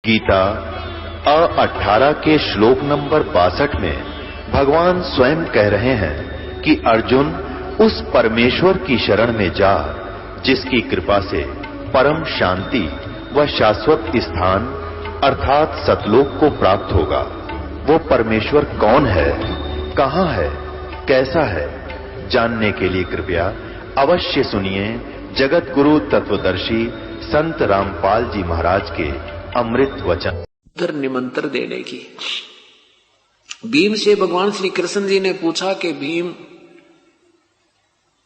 गीता 18 के श्लोक नंबर 62 में भगवान स्वयं कह रहे हैं कि अर्जुन उस परमेश्वर की शरण में जा जिसकी कृपा से परम शांति व शाश्वत स्थान अर्थात सतलोक को प्राप्त होगा। वो परमेश्वर कौन है, कहां है, कैसा है, जानने के लिए कृपया अवश्य सुनिए जगत गुरु तत्वदर्शी संत रामपाल जी महाराज के अमृत वचन। निमंत्रण देने की भीम से भगवान श्री कृष्ण जी ने पूछा कि भीम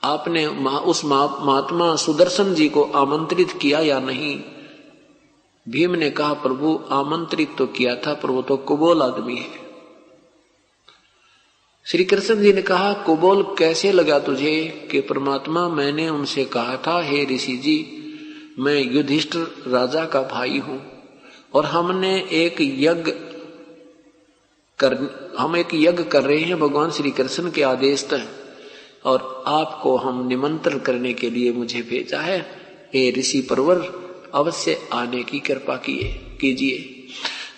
आपने उस महात्मा सुदर्शन जी को आमंत्रित किया या नहीं। भीम ने कहा प्रभु आमंत्रित तो किया था पर वो तो कुबोल आदमी है। श्री कृष्ण जी ने कहा कुबोल कैसे लगा तुझे कि परमात्मा मैंने उनसे कहा था हे ऋषि जी मैं युधिष्ठिर राजा का भाई हूं और हम एक यज्ञ कर रहे हैं भगवान श्री कृष्ण के आदेश तक और आपको हम निमंत्रण करने के लिए मुझे भेजा है। हे ऋषि परवर अवश्य आने की कृपा कीजिए।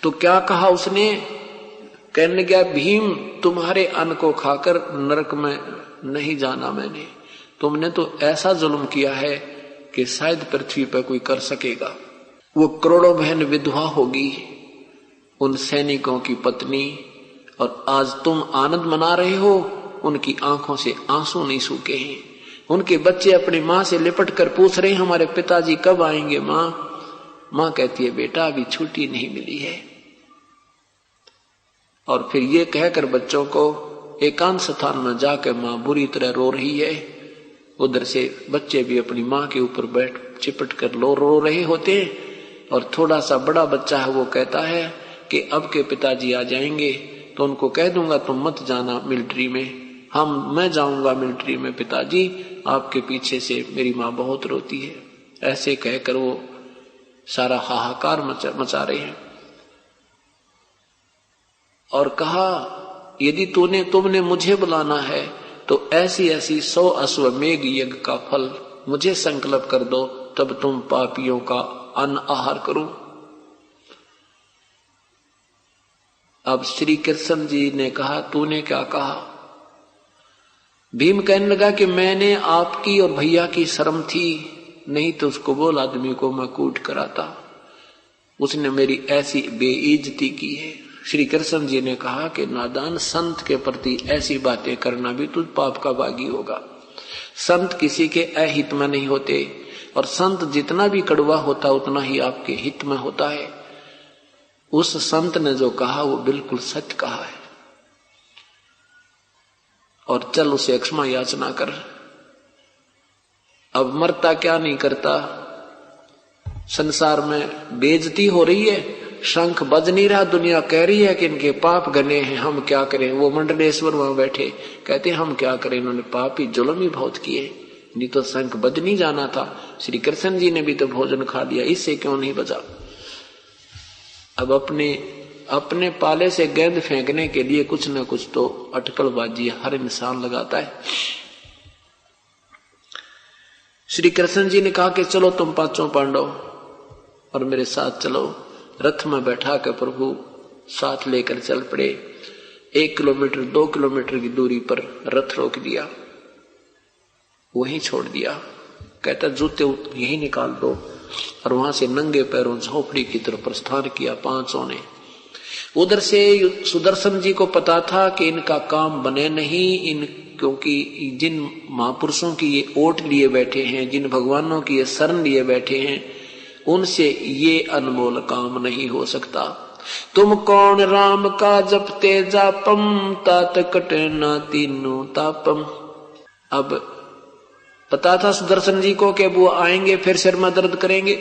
तो क्या कहा उसने, कहने गया भीम तुम्हारे अन्न को खाकर नरक में नहीं जाना मैंने, तुमने तो ऐसा जुल्म किया है कि शायद पृथ्वी पर कोई कर सकेगा। वो करोड़ों बहन विधवा होगी उन सैनिकों की पत्नी और आज तुम आनंद मना रहे हो, उनकी आंखों से आंसू नहीं सूखे हैं। उनके बच्चे अपनी माँ से लिपट कर पूछ रहे हैं हमारे पिताजी कब आएंगे माँ। माँ कहती है बेटा अभी छुट्टी नहीं मिली है। और फिर ये कहकर बच्चों को एकांत स्थान में जाकर माँ बुरी तरह रो रही है। उधर से बच्चे भी अपनी माँ के ऊपर बैठ चिपट कर रो रहे होते हैं। और थोड़ा सा बड़ा बच्चा है वो कहता है कि अब के पिताजी आ जाएंगे तो उनको कह दूंगा तुम मत जाना मिलिट्री में, मैं जाऊंगा मिलिट्री में पिताजी, आपके पीछे से मेरी माँ बहुत रोती है। ऐसे कहकर वो सारा हाहाकार मचा रहे हैं। और कहा यदि तुमने मुझे बुलाना है तो ऐसी 100 अश्वमेघ यज्ञ का फल मुझे संकल्प कर दो, तब तुम पापियों का अन्न आहार करो। अब श्री कृष्ण जी ने कहा तूने क्या कहा। भीम कहने लगा कि मैंने आपकी और भैया की शर्म थी, नहीं तो उसको बोल आदमी को मैं कूट कराता, उसने मेरी ऐसी बेइज्जती की है। श्री कृष्ण जी ने कहा कि नादान संत के प्रति ऐसी बातें करना भी तुझ पाप का भागी होगा। संत किसी के अहित में नहीं होते और संत जितना भी कड़वा होता उतना ही आपके हित में होता है। उस संत ने जो कहा वो बिल्कुल सच कहा है और चल उसे क्षमा याचना कर। अब मरता क्या नहीं करता, संसार में बेइज्जती हो रही है, शंख बज नहीं रहा, दुनिया कह रही है कि इनके पाप घने हैं, हम क्या करें। वो मंडलेश्वर वहां बैठे कहते हम क्या करें, इन्होंने पाप ही जुल्म ही बहुत किए, नहीं तो शंख बज नहीं जाना था। श्री कृष्ण जी ने भी तो भोजन खा लिया, इससे क्यों नहीं बजा। अब अपने पाले से गेंद फेंकने के लिए कुछ न कुछ तो अटकलबाजी हर इंसान लगाता है। श्री कृष्ण जी ने कहा कि चलो तुम पांचों पांडव और मेरे साथ चलो। रथ में बैठा कर प्रभु साथ लेकर चल पड़े। 1 किलोमीटर 2 किलोमीटर की दूरी पर रथ रोक दिया, वहीं छोड़ दिया। कहता जूते यही निकाल दो और वहां से नंगे पैरों झोपड़ी की तरफ प्रस्थान किया पांचों ने। उधर से सुदर्शन जी को पता था कि इनका काम बने नहीं, क्योंकि जिन महापुरुषों की ये ओट लिए बैठे हैं, जिन भगवानों की ये शरण लिए बैठे हैं, उनसे ये अनमोल काम नहीं हो सकता। तुम कौन राम का जपते जापम तात कटे ना तीनों तापम। अब पता था सुदर्शन जी को कि वो आएंगे फिर सिर में दर्द करेंगे।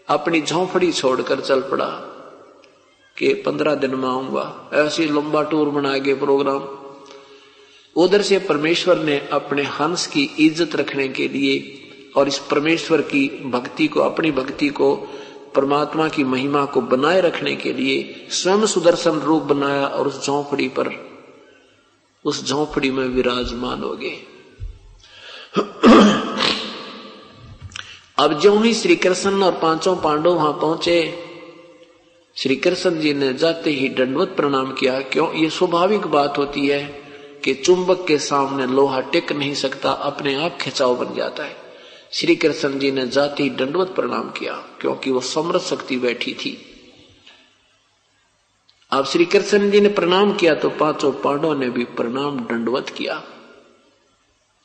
अपनी झोंपड़ी छोड़कर चल पड़ा कि 15 दिन में आऊंगा। ऐसी लंबा टूर बना के प्रोग्राम। उधर से परमेश्वर ने अपने हंस की इज्जत रखने के लिए और इस परमेश्वर की भक्ति को, अपनी भक्ति को, परमात्मा की महिमा को बनाए रखने के लिए स्वयं सुदर्शन रूप बनाया और उस झोंपड़ी में विराजमान हो गए। अब जो ही श्री कृष्ण और पांचों पांडव वहां पहुंचे श्री कृष्ण जी ने जाते ही दंडवत प्रणाम किया। क्यों? ये स्वाभाविक बात होती है कि चुंबक के सामने लोहा टिक नहीं सकता, अपने आप खिंचाव बन जाता है। श्री कृष्ण जी ने जाते ही दंडवत प्रणाम किया, क्योंकि वो समर्थ शक्ति बैठी थी। अब श्री कृष्ण जी ने प्रणाम किया तो पांचों पांडवों ने भी प्रणाम दंडवत किया।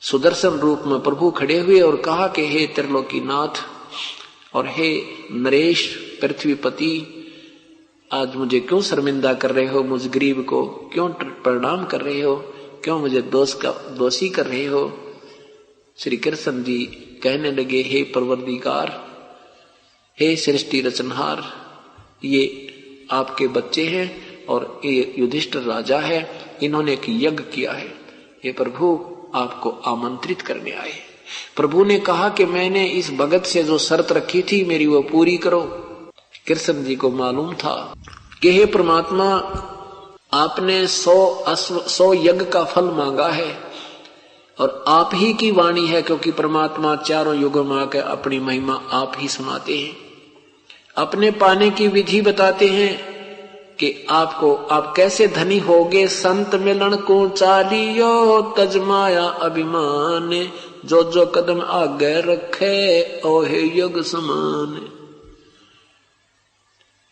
सुदर्शन रूप में प्रभु खड़े हुए और कहा कि हे त्रिलोकीनाथ और हे नरेश पृथ्वीपति, आज मुझे क्यों शर्मिंदा कर रहे हो? मुझ गरीब को क्यों प्रणाम कर रहे हो? क्यों मुझे दोषी कर रहे हो? श्री कृष्ण जी कहने लगे, हे परवरदिगार, हे सृष्टि रचनहार, ये आपके बच्चे हैं और ये युधिष्ठिर राजा है, इन्होंने एक यज्ञ किया है, ये प्रभु आपको आमंत्रित करने आए। प्रभु ने कहा कि मैंने इस भगत से जो शर्त रखी थी मेरी वो पूरी करो। कृष्ण जी को मालूम था कि हे परमात्मा, आपने 100 यज्ञ का फल मांगा है और आप ही की वाणी है, क्योंकि परमात्मा चारों युगों में आकर अपनी महिमा आप ही सुनाते हैं, अपने पाने की विधि बताते हैं कि आप कैसे धनी होगे। संत मिलन को चालियो तजमाया अभिमान, जो जो कदम आगे रखे ओहे युग समान।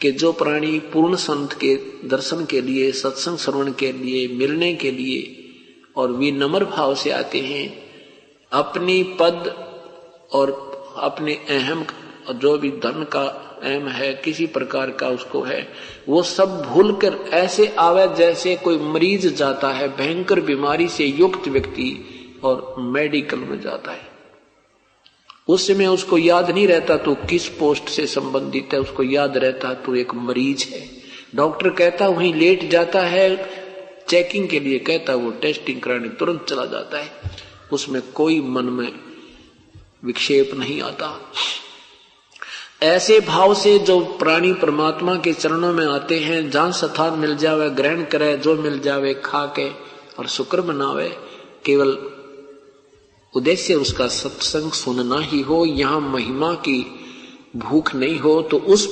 कि जो प्राणी पूर्ण संत के दर्शन के लिए, सत्संग श्रवण के लिए, मिलने के लिए और विनम्र भाव से आते हैं, अपनी पद और अपने अहम जो भी धन का अहम है, किसी प्रकार का उसको है, वो सब भूलकर ऐसे आवे जैसे कोई मरीज जाता है, भयंकर बीमारी से युक्त व्यक्ति और मेडिकल में जाता है। उस समय उसको याद नहीं रहता तो किस पोस्ट से संबंधित है, उसको याद रहता तो एक मरीज है। डॉक्टर कहता वहीं लेट जाता है, चेकिंग के लिए कहता, वो टेस्टिंग कराने तुरंत चला जाता है, उसमें कोई मन में विक्षेप नहीं आता। ऐसे भाव से जो प्राणी परमात्मा के चरणों में आते हैं, जहां स्थान मिल जावे ग्रहण करे, जो मिल जावे खा के और शुक्र मनावे, केवल उद्देश्य उसका सत्संग सुनना ही हो, यहां महिमा की भूख नहीं हो, तो उस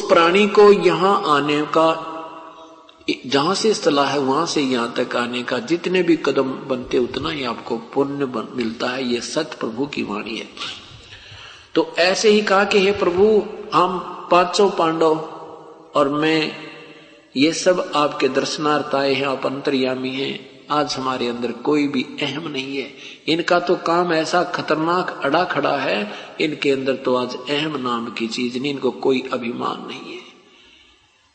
प्राणी को यहां आने का, जहां से सलाह है वहां से यहां तक आने का जितने भी कदम बनते उतना ही आपको पुण्य मिलता है। ये सत्य प्रभु की वाणी है। तो ऐसे ही कहा कि हे प्रभु, हम पांचों पांडव और मैं ये सब आपके दर्शनार्थ आए हैं, आप अंतर्यामी हैं। आज हमारे अंदर कोई भी अहम नहीं है, इनका तो काम ऐसा खतरनाक अड़ा खड़ा है, इनके अंदर तो आज अहम नाम की चीज नहीं, इनको कोई अभिमान नहीं है।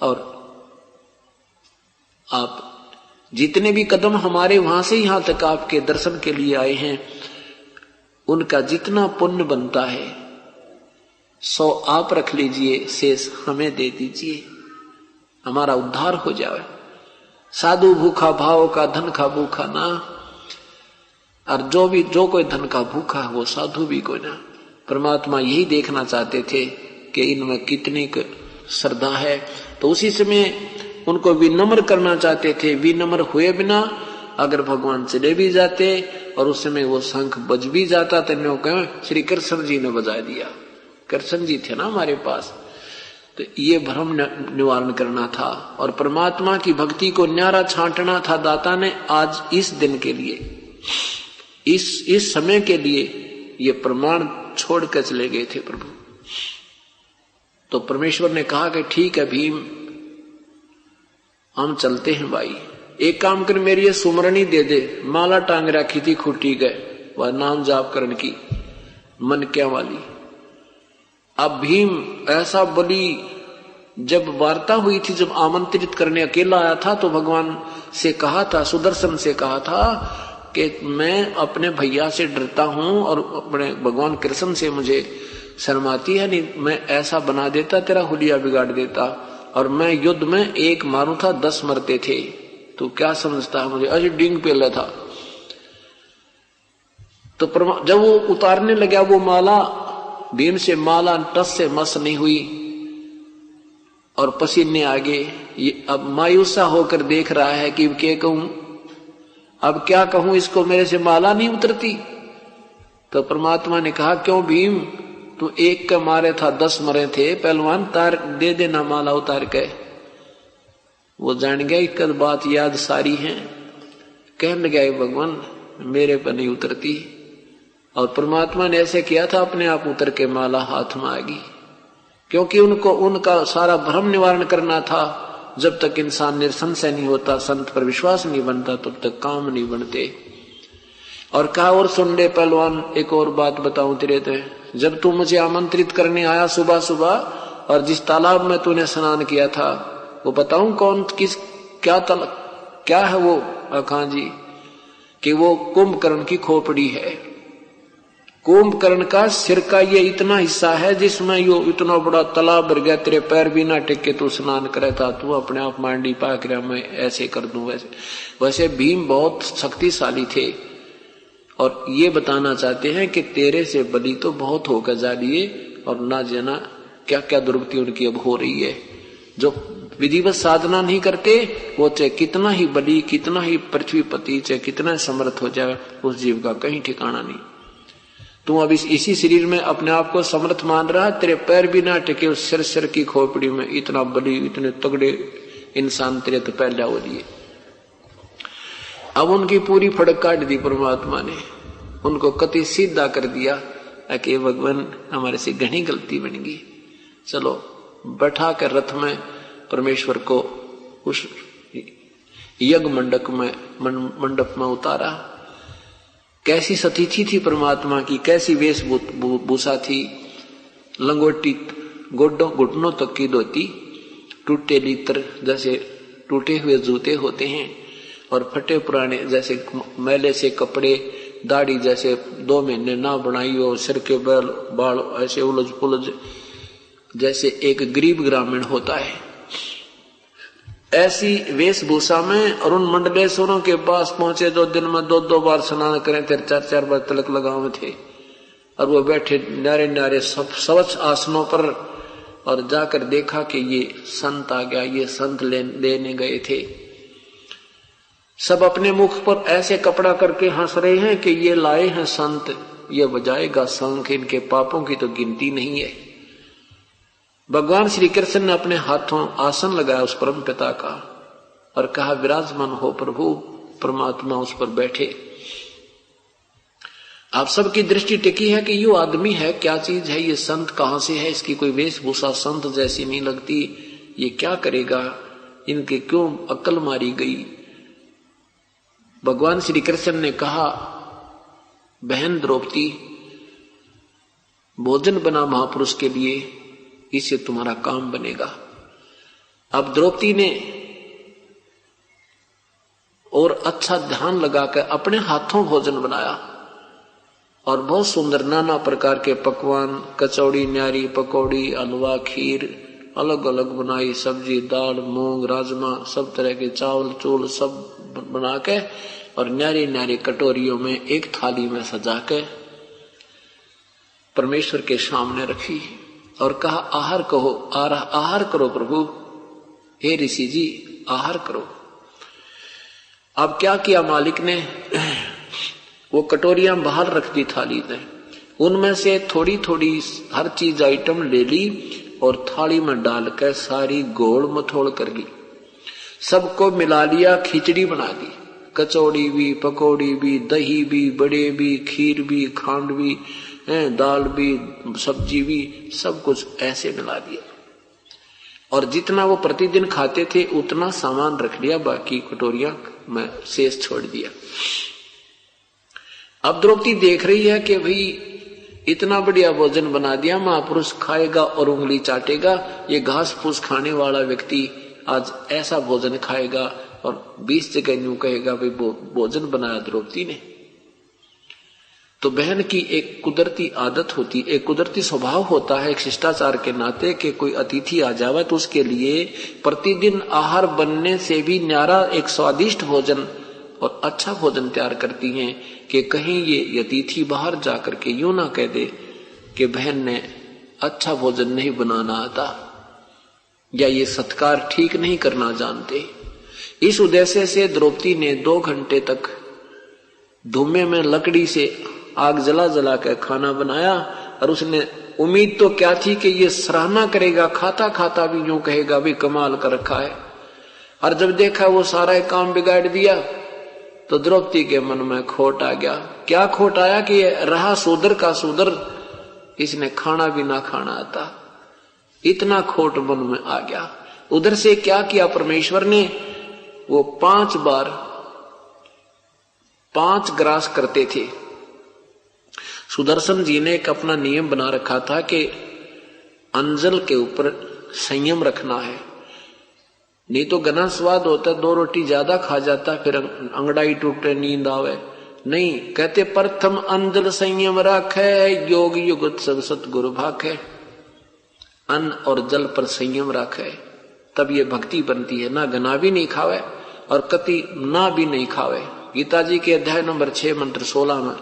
और आप जितने भी कदम हमारे वहां से यहां तक आपके दर्शन के लिए आए हैं, उनका जितना पुण्य बनता है 100 आप रख लीजिए, शेष हमें दे दीजिए, हमारा उद्धार हो जाए। साधु भूखा भाव का, धन का भूखा ना, और जो कोई धन का भूखा है वो साधु भी कोई ना। परमात्मा यही देखना चाहते थे कि इनमें कितनी श्रद्धा है, तो उसी समय उनको विनम्र करना चाहते थे। विनम्र हुए बिना अगर भगवान चले भी जाते और उस समय वो शंख बज भी जाता तो श्री कृष्ण जी ने बजा दिया, कृष्ण जी थे ना हमारे पास। तो ये भ्रम निवारण करना था और परमात्मा की भक्ति को न्यारा छांटना था दाता ने। आज इस दिन के लिए, इस समय के लिए ये प्रमाण छोड़ कर चले गए थे प्रभु। तो परमेश्वर ने कहा कि ठीक है भीम, हम चलते हैं भाई, एक काम कर, मेरी ये सुमरनी दे दे। माला टांग रखी थी खूटी गए, वह नाम जाप करने की मन क्या वाली। अब भीम ऐसा बड़ी, जब वार्ता हुई थी, जब आमंत्रित करने अकेला आया था तो भगवान से कहा था, सुदर्शन से कहा था कि मैं अपने भैया से डरता हूं और अपने भगवान कृष्ण से मुझे शर्माती है, नहीं मैं ऐसा बना देता, तेरा हुलिया बिगाड़ देता, और मैं युद्ध में एक मारूं था 10 मरते थे, तो क्या समझता है मुझे, अरे डिंग पेला था। तो जब वो उतारने लगा वो माला, भीम से माला टस से मस नहीं हुई और पसीने आगे। ये अब मायूसा होकर देख रहा है कि क्या कहूं, अब क्या कहूं इसको, मेरे से माला नहीं उतरती। तो परमात्मा ने कहा, क्यों भीम, तू एक के मारे था 10 मरे थे, पहलवान तार दे देना माला उतार के। वो जान गया एक बात याद सारी है, कहने लगा भगवान मेरे पर नहीं उतरती। और परमात्मा ने ऐसे किया था, अपने आप उतर के माला हाथ में आ गई, क्योंकि उनको उनका सारा भ्रम निवारण करना था। जब तक इंसान निसंशय नहीं होता, संत पर विश्वास नहीं बनता, तब तक काम नहीं बनते। और कहा और सुन ले पहलवान, एक और बात बताऊं तेरे ते, जब तू मुझे आमंत्रित करने आया सुबह सुबह, और जिस तालाब में तूने स्नान किया था, वो बताऊं कौन किस क्या है वो? अखां जी कि वो कुंभकर्ण की खोपड़ी है। कुंभकर्ण का सिर का ये इतना हिस्सा है जिसमें यो इतना बड़ा तालाब भर गया, तेरे पैर भी ना टेके तू स्नान करे था, तू अपने आप मांडी पाक रहा मैं ऐसे कर दूं वैसे। वैसे भीम बहुत शक्तिशाली थे, और ये बताना चाहते हैं कि तेरे से बलि तो बहुत होकर जा लिए, और ना जाना क्या क्या दुर्गति उनकी अब हो रही है। जो विधिवत साधना नहीं करते, वो चाहे कितना ही बलि, कितना ही पृथ्वीपति, चाहे कितना समर्थ हो जाए, उस जीव का कहीं ठिकाना नहीं। तू अब इसी शरीर में अपने आप को समर्थ मान रहा, तेरे पैर भी ना टिके उस सिर की खोपड़ी में, इतना बलि, इतने तगड़े इंसान तेरे तो पैदा हो दिए। अब उनकी पूरी फड़क काट दी परमात्मा ने, उनको कति सीधा कर दिया कि भगवान हमारे से घनी गलती बन गई। चलो बैठा कर रथ में परमेश्वर को उस यज्ञ मंडप में उतारा। कैसी सतीथि थी परमात्मा की, कैसी वेशभूषा थी, लंगोटी, घुटनों तक की धोती, टूटे लीतर जैसे टूटे हुए जूते होते हैं, और फटे पुराने जैसे मैले से कपड़े, दाढ़ी जैसे 2 महीने ना बनाई हो, सिर के बाल ऐसे उलझ पुलझ जैसे एक गरीब ग्रामीण होता है, ऐसी वेशभूषा में। और उन मंडलेश्वरों के पास पहुंचे जो दिन में 2-2 बार स्नान करें थे, 4-4 बार तिलक लगावे थे, और वो बैठे न्यारे न्यारे स्वच्छ आसनों पर, और जाकर देखा कि ये संत आ गया, ये संत लेने गए थे। सब अपने मुख पर ऐसे कपड़ा करके हंस रहे हैं कि ये लाए हैं संत, ये बजाएगा शंख, इनके पापों की तो गिनती नहीं है। भगवान श्री कृष्ण ने अपने हाथों आसन लगाया उस परम पिता का, और कहा विराजमान हो प्रभु। परमात्मा उस पर बैठे। आप सबकी दृष्टि टिकी है कि ये आदमी है, क्या चीज है, ये संत कहां से है, इसकी कोई वेशभूषा संत जैसी नहीं लगती, ये क्या करेगा, इनके क्यों अक्ल मारी गई। भगवान श्री कृष्ण ने कहा बहन द्रौपदी, भोजन बना महापुरुष के लिए, इससे तुम्हारा काम बनेगा। अब द्रौपदी ने और अच्छा ध्यान लगाकर अपने हाथों भोजन बनाया, और बहुत सुंदर नाना प्रकार के पकवान, कचौड़ी, न्यारी, पकौड़ी, हलवा, खीर अलग अलग बनाई, सब्जी, दाल, मूंग, राजमा, सब तरह के चावल चूल सब बना के, और न्यारी न्यारी कटोरियों में एक थाली में सजा के परमेश्वर के सामने रखी, और कहा आहार कहो, आहार करो प्रभु, हे ऋषि जी आहार करो। अब क्या किया मालिक ने, वो कटोरियां बाहर रख दी थाली में, उनमें से थोड़ी थोड़ी हर चीज आइटम ले ली, और थाली में डालकर सारी गोल मथोड़ कर ली, सबको मिला लिया, खिचड़ी बना दी, कचौड़ी भी, पकौड़ी भी, दही भी, बड़े भी, खीर भी, खांड भी, दाल भी, सब्जी भी, सब कुछ ऐसे मिला दिया। और जितना वो प्रतिदिन खाते थे उतना सामान रख लिया, बाकी कटोरियां में शेष छोड़ दिया। अब द्रौपदी देख रही है कि भाई इतना बढ़िया भोजन बना दिया, महापुरुष खाएगा और उंगली चाटेगा, ये घास फूस खाने वाला व्यक्ति आज ऐसा भोजन खाएगा, और 20 जगह यूं कहेगा भाई भोजन बनाया द्रौपदी ने। तो बहन की एक कुदरती आदत होती, एक कुदरती स्वभाव होता है, एक शिष्टाचार के नाते कि कोई अतिथि आ जावे तो उसके लिए प्रतिदिन आहार बनने से भी न्यारा एक स्वादिष्ट भोजन और अच्छा भोजन तैयार करती हैं, कि कहीं ये अतिथि बाहर जाकर के यूं ना कह दे कि बहन ने अच्छा भोजन नहीं बनाना आता, या ये सत्कार ठीक नहीं करना जानते। इस उद्देश्य से द्रौपदी ने 2 घंटे तक धुएं में लकड़ी से आग जला जला कर खाना बनाया, और उसने उम्मीद तो क्या थी कि ये सराहना करेगा, खाता खाता भी यूं कहेगा भी कमाल कर रखा है। और जब देखा वो सारा काम बिगाड़ दिया तो द्रौपदी के मन में खोट आ गया। क्या खोट आया कि रहा शूद्र का शूद्र, इसने खाना भी ना खाना आता, इतना खोट मन में आ गया। उधर से क्या किया परमेश्वर ने, वो 5 बार 5 ग्रास करते थे। सुदर्शन जी ने एक अपना नियम बना रखा था कि अंजल के ऊपर संयम रखना है, नहीं तो घना स्वाद होता, 2 रोटी ज्यादा खा जाता, फिर अंगड़ाई टूटे, नींद आवे। नहीं, कहते प्रथम अंजल संयम राखे, योग युगत सब सतगुरु भाखे। अन्न और जल पर संयम राखे, तब ये भक्ति बनती है। ना घना भी नहीं खावे और कति ना भी नहीं खावे। गीता जी के अध्याय नंबर 6 मंत्र 16 में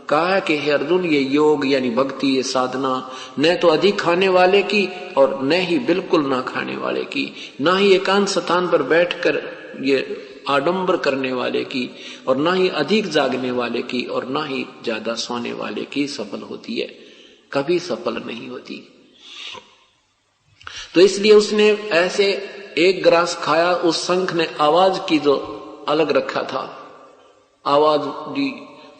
कहा है कि हे अर्जुन, ये योग यानी भक्ति, ये साधना न तो अधिक खाने वाले की और न ही बिल्कुल ना खाने वाले की, ना ही एकांत स्थान पर बैठकर ये आडंबर करने वाले की, और ना ही अधिक जागने वाले की, और ना ही ज्यादा सोने वाले की सफल होती है, कभी सफल नहीं होती। तो इसलिए उसने ऐसे 1 ग्रास खाया। उस शंख ने आवाज की जो अलग रखा था, आवाज दी।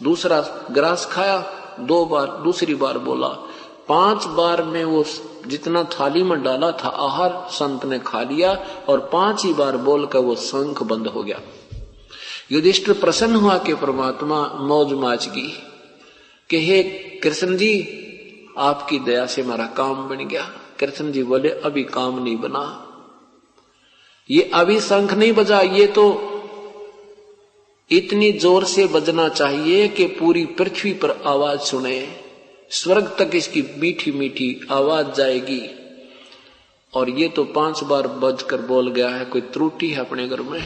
दूसरा ग्रास खाया, 2 बार, दूसरी बार बोला। 5 बार में वो जितना थाली में डाला था आहार संत ने खा लिया, और 5 ही बार बोलकर वो शंख बंद हो गया। युधिष्ठिर प्रसन्न हुआ कि परमात्मा मौज माच की कि हे कृष्ण जी, आपकी दया से हमारा काम बन गया। कृष्ण जी बोले अभी काम नहीं बना, ये अभी शंख नहीं बजा, ये तो इतनी जोर से बजना चाहिए कि पूरी पृथ्वी पर आवाज सुने, स्वर्ग तक इसकी मीठी मीठी आवाज जाएगी। और ये तो 5 बार बजकर बोल गया है। कोई त्रुटि है अपने घर में,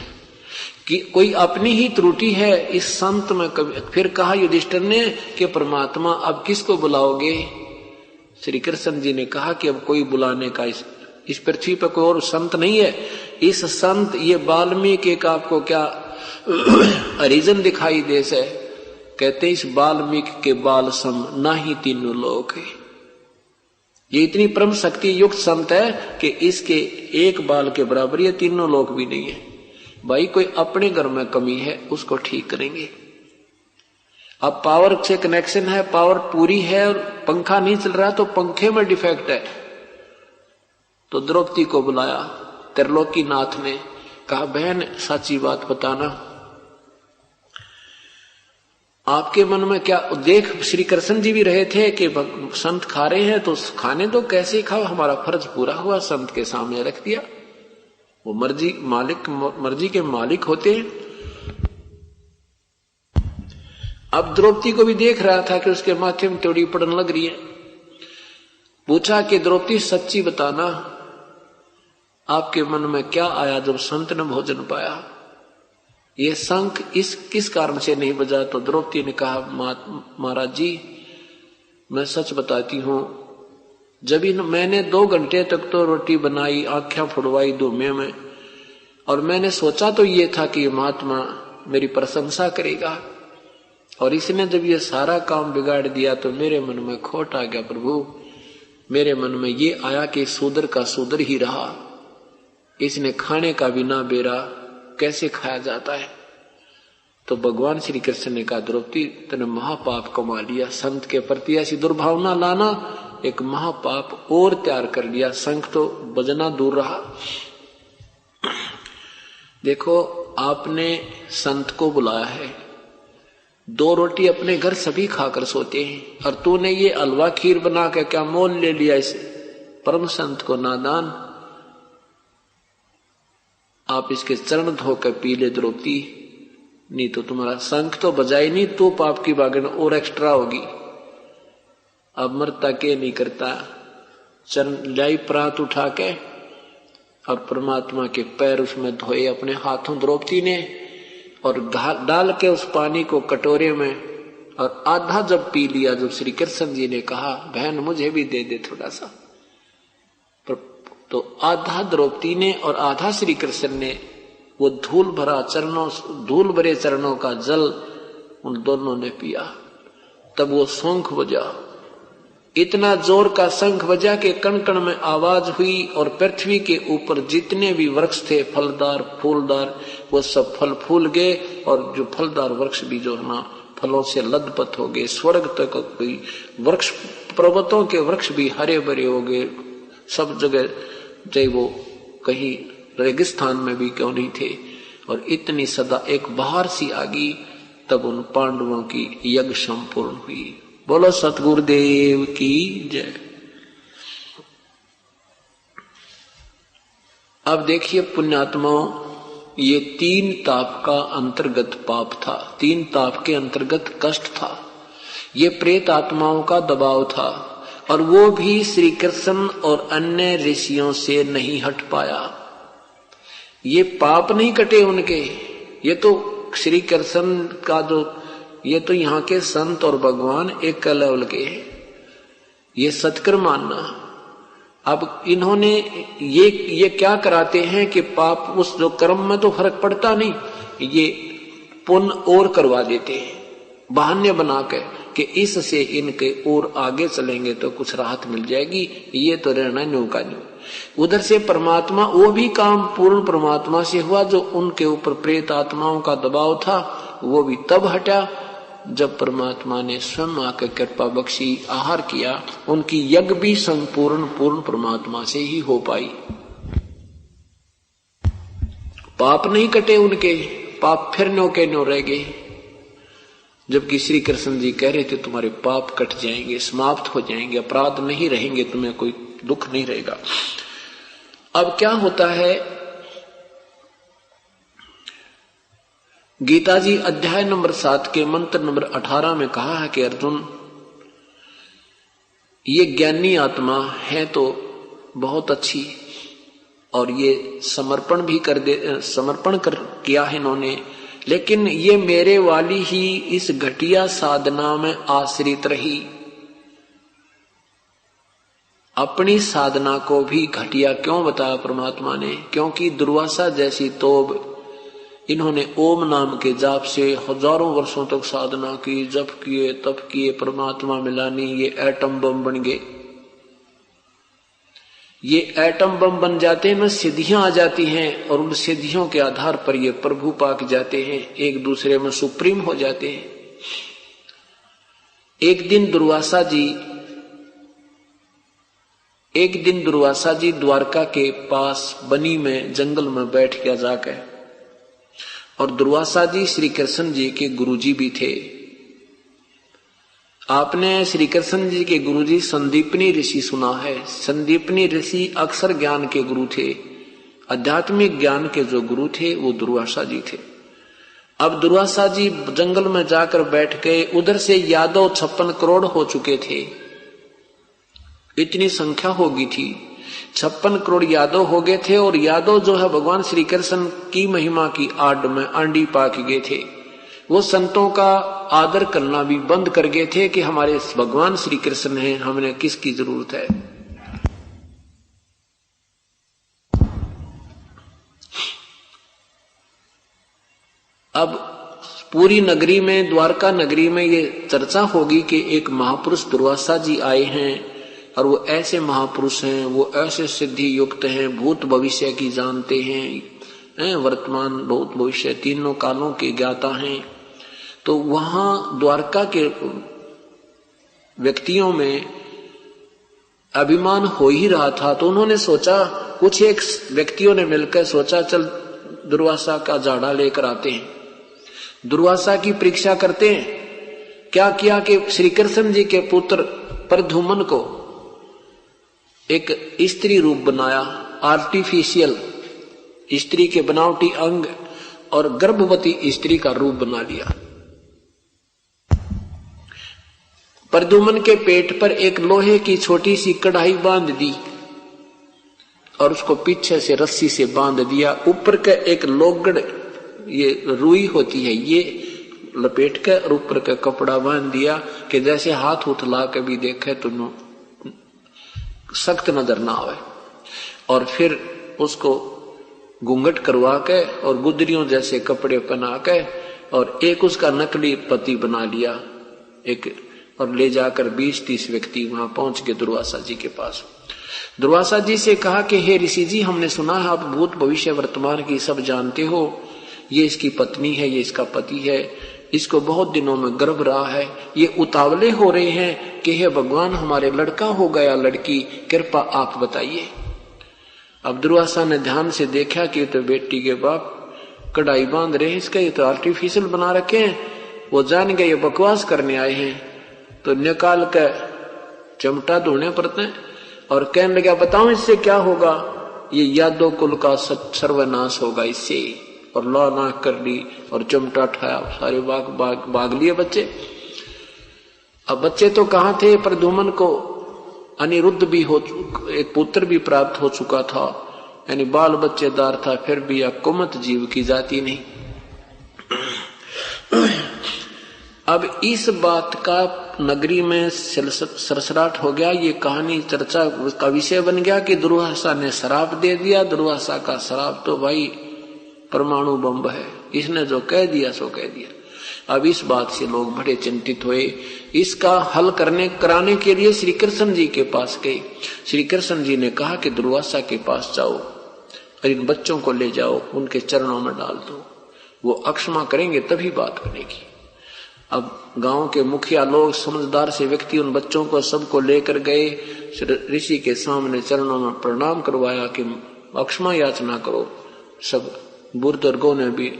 कि कोई अपनी ही त्रुटि है इस संत में। कभी फिर कहा युधिष्ठिर ने कि परमात्मा अब किसको बुलाओगे? श्री कृष्ण जी ने कहा कि अब कोई बुलाने का इस पृथ्वी पर कोई और संत नहीं है। इस संत ये वाल्मीकि का आपको क्या रीजन दिखाई दे से? कहते इस वाल्मीकि के बाल सम ना ही तीनों लोक है। ये इतनी परम शक्ति युक्त संत है कि इसके एक बाल के बराबर ये तीनों लोक भी नहीं है। भाई कोई अपने घर में कमी है उसको ठीक करेंगे। अब पावर से कनेक्शन है, पावर पूरी है और पंखा नहीं चल रहा तो पंखे में डिफेक्ट है। तो द्रौपदी को बुलाया त्रिलोकीनाथ ने, कहा बहन सच्ची बात बताना, आपके मन में क्या? देख श्री कृष्ण जी भी रहे थे कि संत खा रहे हैं तो खाने दो, कैसे खाओ, हमारा फर्ज पूरा हुआ, संत के सामने रख दिया। वो मर्जी के मालिक होते हैं। अब द्रौपदी को भी देख रहा था कि उसके माथे में त्योड़ी पड़ने लग रही है। पूछा कि द्रौपदी सच्ची बताना, आपके मन में क्या आया जब संत ने भोजन पाया? ये शंख किस कारण से नहीं बजा? तो द्रौपदी ने कहा महाराज जी मैं सच बताती हूं, जब मैंने 2 घंटे तक तो रोटी बनाई, आंखें फुड़वाई धुएं में, और मैंने सोचा तो ये था कि ये महात्मा मेरी प्रशंसा करेगा, और इसने जब ये सारा काम बिगाड़ दिया तो मेरे मन में खोट आ गया। प्रभु मेरे मन में ये आया कि शूद्र का शूद्र ही रहा, इसने खाने का भी ना बेरा, कैसे खाया जाता है? तो भगवान श्री कृष्ण ने कहा द्रौपदी तूने महापाप कमा लिया, संत के प्रति ऐसी दुर्भावना लाना एक महापाप और तैयार कर लिया। शंख तो बजना दूर रहा। देखो आपने संत को बुलाया है, 2 रोटी अपने घर सभी खाकर सोते हैं, और तूने ये हलवा खीर बना के क्या मोल ले लिया इस परम संत को? नादान, आप इसके चरण धोकर पी ले द्रौपदी, नहीं तो तुम्हारा शंख तो बजाई नहीं, तो पाप की बागन और एक्स्ट्रा होगी। अब मरता के नहीं करता, चरण लाई प्रात उठा के और परमात्मा के पैर उसमें धोए अपने हाथों द्रौपदी ने, और डाल के उस पानी को कटोरे में, और आधा जब पी लिया, जब श्री कृष्ण जी ने कहा बहन मुझे भी दे दे थोड़ा सा, तो आधा द्रौपदी ने और आधा श्री कृष्ण ने वो धूल भरे चरणों का जल उन दोनों ने पिया। तब वो शंख बजा, इतना जोर का शंख बजा के कण कण में आवाज हुई और पृथ्वी के ऊपर जितने भी वृक्ष थे फलदार फूलदार वो सब फल फूल गए और जो फलदार वृक्ष भी जो है ना फलों से लदपत हो गए। स्वर्ग तक कोई वृक्ष पर्वतों के वृक्ष भी हरे भरे हो गए सब जगह, चाहे वो कहीं रेगिस्तान में भी क्यों नहीं थे। और इतनी सदा एक बहार सी आ गई, तब उन पांडवों की यज्ञ संपूर्ण हुई। बोलो सतगुरुदेव की जय। अब देखिए पुण्यात्माओं, ये 3 ताप का अंतर्गत पाप था, 3 ताप के अंतर्गत कष्ट था, ये प्रेत आत्माओं का दबाव था और वो भी श्री कृष्ण और अन्य ऋषियों से नहीं हट पाया। ये पाप नहीं कटे उनके, ये तो श्री कृष्ण का जो ये तो यहाँ के संत और भगवान एक लेवल के हैं, ये सत्कर मानना। अब इन्होंने ये क्या कराते हैं कि पाप उस जो कर्म में तो फर्क पड़ता नहीं, ये पुण्य और करवा देते हैं बहाने बना के कि इससे इनके और आगे चलेंगे तो कुछ राहत मिल जाएगी, ये तो रहना न्यू का न्यू। उधर से परमात्मा वो भी काम पूर्ण परमात्मा से हुआ, जो उनके ऊपर प्रेत आत्माओं का दबाव था वो भी तब हटा जब परमात्मा ने स्वयं आकर कृपा बख्शी, आहार किया। उनकी यज्ञ भी संपूर्ण पूर्ण परमात्मा से ही हो पाई। पाप नहीं कटे उनके, पाप फिर न्यो के न्यो रह गए। जबकि श्री कृष्ण जी कह रहे थे तुम्हारे पाप कट जाएंगे, समाप्त हो जाएंगे, अपराध नहीं रहेंगे, तुम्हें कोई दुख नहीं रहेगा। अब क्या होता है, गीता जी अध्याय नंबर 7 के मंत्र नंबर 18 में कहा है कि अर्जुन, ये ज्ञानी आत्मा है तो बहुत अच्छी और ये समर्पण भी किया है इन्होंने, लेकिन ये मेरे वाली ही इस घटिया साधना में आश्रित रही। अपनी साधना को भी घटिया क्यों बताया परमात्मा ने? क्योंकि दुर्वासा जैसी तोब इन्होंने ओम नाम के जाप से हजारों वर्षों तक साधना की, जप किए, तप किए, परमात्मा मिला नहीं, ये एटम बम बन गए। ये एटम बम बन जाते हैं ना, सिद्धियां आ जाती हैं और उन सिद्धियों के आधार पर ये प्रभु पाक जाते हैं, एक दूसरे में सुप्रीम हो जाते हैं। एक दिन दुर्वासा जी द्वारका के पास बनी में जंगल में बैठ गया जाकर, और दुर्वासा जी श्री कृष्ण जी के गुरुजी भी थे। आपने श्री कृष्ण जी के गुरुजी संदीपनी ऋषि सुना है। संदीपनी ऋषि अक्षर ज्ञान के गुरु थे, आध्यात्मिक ज्ञान के जो गुरु थे वो दुर्वासा जी थे। अब दुर्वासा जी जंगल में जाकर बैठ गए। उधर से यादव 56 करोड़ हो चुके थे, इतनी संख्या हो गई थी, 56 करोड़ यादव हो गए थे। और यादव जो है भगवान श्री कृष्ण की महिमा की आड़ में आंडी पाक गए थे। वो संतों का आदर करना भी बंद कर गए थे कि हमारे भगवान श्री कृष्ण हैं, हमें किसकी जरूरत है। अब पूरी नगरी में, द्वारका नगरी में ये चर्चा होगी कि एक महापुरुष दुर्वासा जी आए हैं और वो ऐसे महापुरुष हैं, वो ऐसे सिद्धि युक्त हैं, भूत भविष्य की जानते हैं, वर्तमान भूत भविष्य तीनों कालों के ज्ञाता हैं। तो वहां द्वारका के व्यक्तियों में अभिमान हो ही रहा था। तो उन्होंने सोचा, कुछ एक व्यक्तियों ने मिलकर सोचा चल दुर्वासा का जाड़ा लेकर आते हैं, दुर्वासा की परीक्षा करते हैं। क्या किया कि श्री कृष्ण जी के पुत्र प्रद्युम्न को एक स्त्री रूप बनाया, आर्टिफिशियल स्त्री के बनावटी अंग और गर्भवती स्त्री का रूप बना लिया। प्रद्युम्न के पेट पर एक लोहे की छोटी सी कढ़ाई बांध दी और उसको पीछे से रस्सी से बांध दिया। ऊपर का एक लोगड़, ये रुई होती है, ये लपेट कर और ऊपर का कपड़ा बांध दिया कि जैसे हाथ उठला के भी देखे तो सख्त नजर ना आवे। और फिर उसको घूंघट करवा के और गुदरियों जैसे कपड़े पहना के और एक उसका नकली पति बना लिया एक, और ले जाकर 20-30 व्यक्ति वहां पहुंच के दुर्वासा जी के पास। दुर्वासा जी से कहा कि हे ऋषि जी, हमने सुना है आप भूत भविष्य वर्तमान की सब जानते हो। ये इसकी पत्नी है, ये इसका पति है, इसको बहुत दिनों में गर्भ रहा है, ये उतावले हो रहे हैं कि हे भगवान हमारे लड़का हो गया लड़की, कृपा आप बताइए। अब दुर्वासा ने ध्यान से देखा कि तो बेटी के बाप कढ़ाई बांध रहे हैं, इसका ये तो आर्टिफिशियल बना रखे हैं। वो जान गए ये बकवास करने आए हैं, तो निकाल कर चमटा धोने पड़ते हैं और कहने लगा बताओ इससे क्या होगा। ये यादव कुल का सर्वनाश होगा इससे, और ला नाक कर ली और चमटा उठाया, सारे भाग लिए बच्चे। अब बच्चे तो कहाँ थे, प्रद्युम्न को अनिरुद्ध भी हो, एक पुत्र भी प्राप्त हो चुका था, यानी बाल बच्चेदार था, फिर भी यह कुमत जीव की जाति नहीं। अब इस बात का नगरी में सरसराट हो गया, ये कहानी चर्चा का विषय बन गया कि दुर्वासा ने श्राप दे दिया। दुर्वासा का श्राप तो भाई परमाणु बम है, इसने जो कह दिया सो कह दिया। अब इस बात से लोग बड़े चिंतित हुए। इसका हल कराने के लिए श्री कृष्ण जी के पास गए। श्री कृष्ण जी ने कहा कि दुर्वासा के पास जाओ और इन बच्चों को ले जाओ, उनके चरणों में डाल दो, वो अक्षमा करेंगे तभी बात बनेगी। अब गांव के मुखिया लोग, समझदार से व्यक्ति उन बच्चों को सबको लेकर गए, ऋषि के सामने चरणों में प्रणाम करवाया कि अक्षमा याचना करो। सब बुजुर्गों ने भी,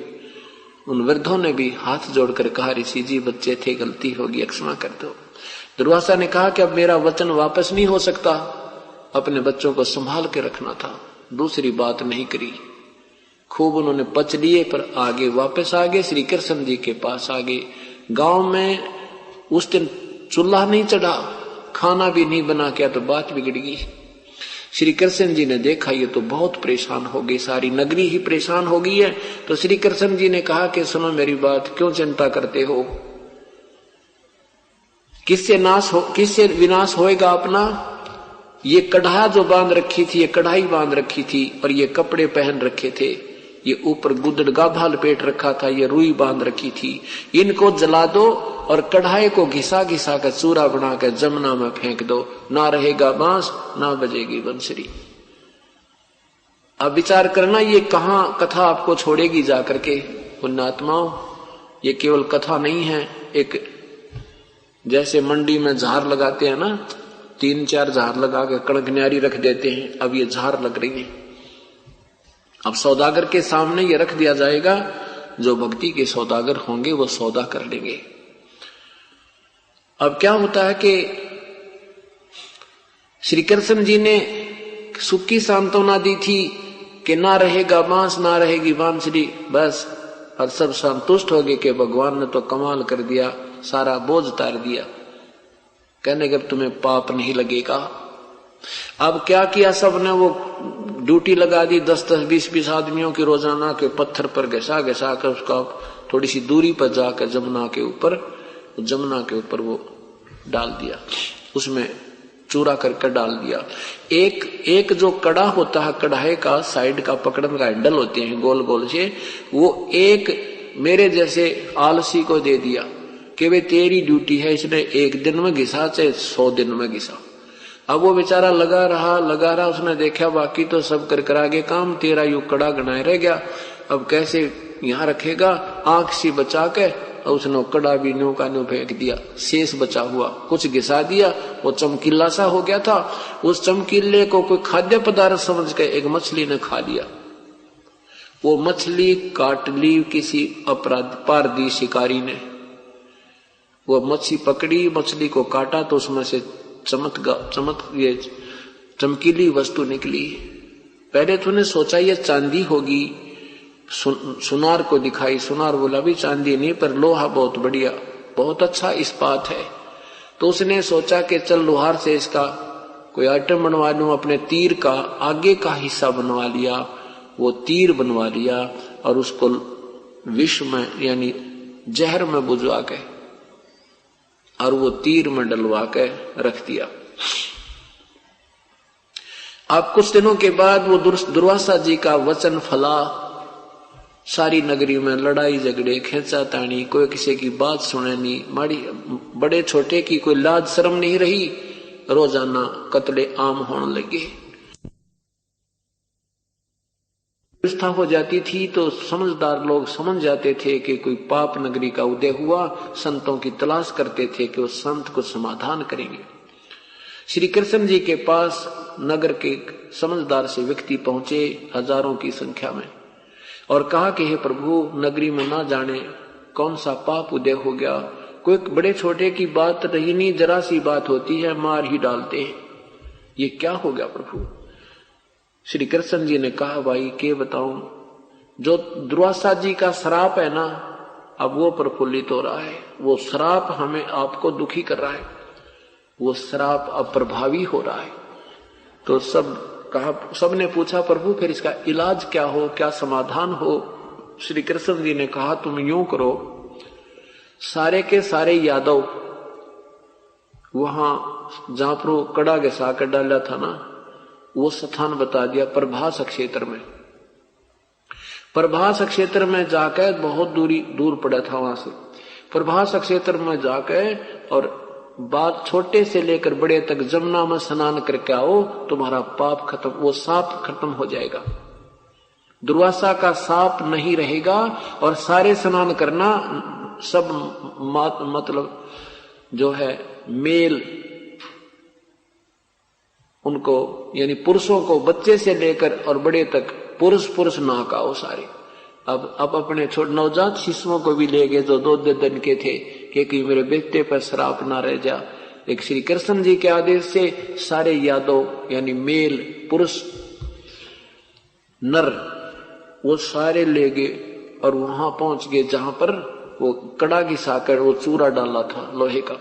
उन वृद्धों ने भी हाथ जोड़कर कहा ऋषि जी बच्चे थे, गलती होगी, अक्षमा कर दो। दुर्वासा ने कहा कि अब मेरा वचन वापस नहीं हो सकता, अपने बच्चों को संभाल के रखना था, दूसरी बात नहीं करी। खूब उन्होंने पच लिए, पर आगे वापस आ गए, श्री कृष्ण जी के पास आ गए। गांव में उस दिन चूल्हा नहीं चढ़ा, खाना भी नहीं बना किया, तो बात बिगड़ गई। श्री कृष्ण जी ने देखा ये तो बहुत परेशान हो गई, सारी नगरी ही परेशान हो गई है। तो श्री कृष्ण जी ने कहा कि सुनो मेरी बात, क्यों चिंता करते हो, किससे विनाश होएगा अपना। ये कढ़ा जो बांध रखी थी, ये कढ़ाई बांध रखी थी, और ये कपड़े पहन रखे थे, ये ऊपर गुदड़ गाभा लपेट रखा था, ये रुई बांध रखी थी, इनको जला दो और कढ़ाई को घिसा घिसा कर चूरा बना कर जमुना में फेंक दो, ना रहेगा बांस ना बजेगी बंसुरी। अब विचार करना ये कहां कथा आपको छोड़ेगी जाकर के। पुण्यात्माओं, ये केवल कथा नहीं है, एक जैसे मंडी में झार लगाते हैं ना, 3-4 झार लगा के कणक न्यारी रख देते हैं, अब ये झार लग रही है। अब सौदागर के सामने ये रख दिया जाएगा, जो भक्ति के सौदागर होंगे वो सौदा कर लेंगे। अब क्या होता है कि श्री कृष्ण जी ने सुख की सांत्वना दी थी कि ना रहेगा बांस ना रहेगी बांसुरी, बस। और सब संतुष्ट हो गए कि भगवान ने तो कमाल कर दिया, सारा बोझ उतार दिया, कहने के अब तुम्हें पाप नहीं लगेगा। अब क्या किया सबने, वो ड्यूटी लगा दी 10-10, 20-20 आदमियों की रोजाना के पत्थर पर घसा घसा कर उसका थोड़ी सी दूरी पर जाकर जमुना के ऊपर वो डाल दिया, उसमें चूरा करके डाल दिया। एक जो कड़ा होता है, कढ़ाई का साइड का पकड़ने का हैंडल होते हैं गोल गोल से, वो एक मेरे जैसे आलसी को दे दिया कि वे तेरी ड्यूटी है, इसने 1 दिन में घिसा चाहे 100 दिन में घिसा। अब वो बेचारा लगा रहा, उसने देखा बाकी तो सब कर करा के काम, तेरा यू कड़ा गनाए रह गया, अब कैसे यहाँ रखेगा। आंख सी बचा के और उसने कड़ा भी न्यू का न्यू फेंक दिया, शेष बचा हुआ कुछ घिसा दिया, वो चमकीला सा हो गया था। उस चमकीले को कोई खाद्य पदार्थ समझ के एक मछली ने खा लिया। वो मछली काट ली किसी अपराधी शिकारी ने, वो मछली पकड़ी, मछली को काटा तो उसमें से ये चमकीली वस्तु निकली। पहले तूने सोचा ये चांदी होगी, सुनार को दिखाई, सुनार बोला भी चांदी नहीं पर लोहा बहुत बढ़िया, बहुत अच्छा इस्पात है। तो उसने सोचा कि चल लोहार से इसका कोई आइटम बनवा लूं, अपने तीर का आगे का हिस्सा बनवा लिया, वो तीर बनवा लिया और उसको विष में यानी जहर में बुझवा के और वो तीर में डलवा के रख दिया। अब कुछ दिनों के बाद वो दुर्वासा जी का वचन फला। सारी नगरी में लड़ाई झगड़े, खेचा तानी, कोई किसी की बात सुने नहीं, माड़ी बड़े छोटे की कोई लाज शर्म नहीं रही। रोजाना कत्ले आम होने लगे। व्यवस्था हो जाती थी तो समझदार लोग समझ जाते थे कि कोई पाप नगरी का उदय हुआ। संतों की तलाश करते थे कि वो संत को समाधान करेंगे। श्री कृष्ण जी के पास नगर के समझदार से व्यक्ति पहुंचे, हजारों की संख्या में, और कहा कि हे प्रभु, नगरी में ना जाने कौन सा पाप उदय हो गया, कोई बड़े छोटे की बात रही नहीं, जरा सी बात होती है मार ही डालते हैं, ये क्या हो गया प्रभु। श्री कृष्ण जी ने कहा, भाई के बताऊं, जो दुर्वासा जी का श्राप है ना, अब वो प्रफुल्लित हो रहा है। वो श्राप हमें आपको दुखी कर रहा है, वो श्राप अब प्रभावी हो रहा है। तो सबने पूछा, प्रभु फिर इसका इलाज क्या हो, क्या समाधान हो। श्री कृष्ण जी ने कहा, तुम यूं करो, सारे के सारे यादव वहां जहां पर वो कड़ा घसा कर डाला था ना, वो स्थान बता दिया प्रभास क्षेत्र में। प्रभास क्षेत्र में जाकर, बहुत दूर पड़ा था वहां से, प्रभास क्षेत्र में जाकर और बात छोटे से लेकर बड़े तक जमुना में स्नान करके आओ, तुम्हारा पाप खत्म, वो साप खत्म हो जाएगा, दुर्वासा का साप नहीं रहेगा। और सारे स्नान करना, सब मतलब जो है मेल, उनको यानी पुरुषों को, बच्चे से लेकर और बड़े तक पुरुष ना खाओ सारे। अब अपने छोटे नवजात शिशुओं को भी ले गए जो 2 दिन के थे, कि मेरे बेटे पर श्राप ना रह जा। एक श्री कृष्ण जी के आदेश से सारे यादव यानी मेल, पुरुष, नर, वो सारे ले गए और वहां पहुंच गए जहां पर वो कड़ा घिसाकर वो चूरा डाला था लोहे का।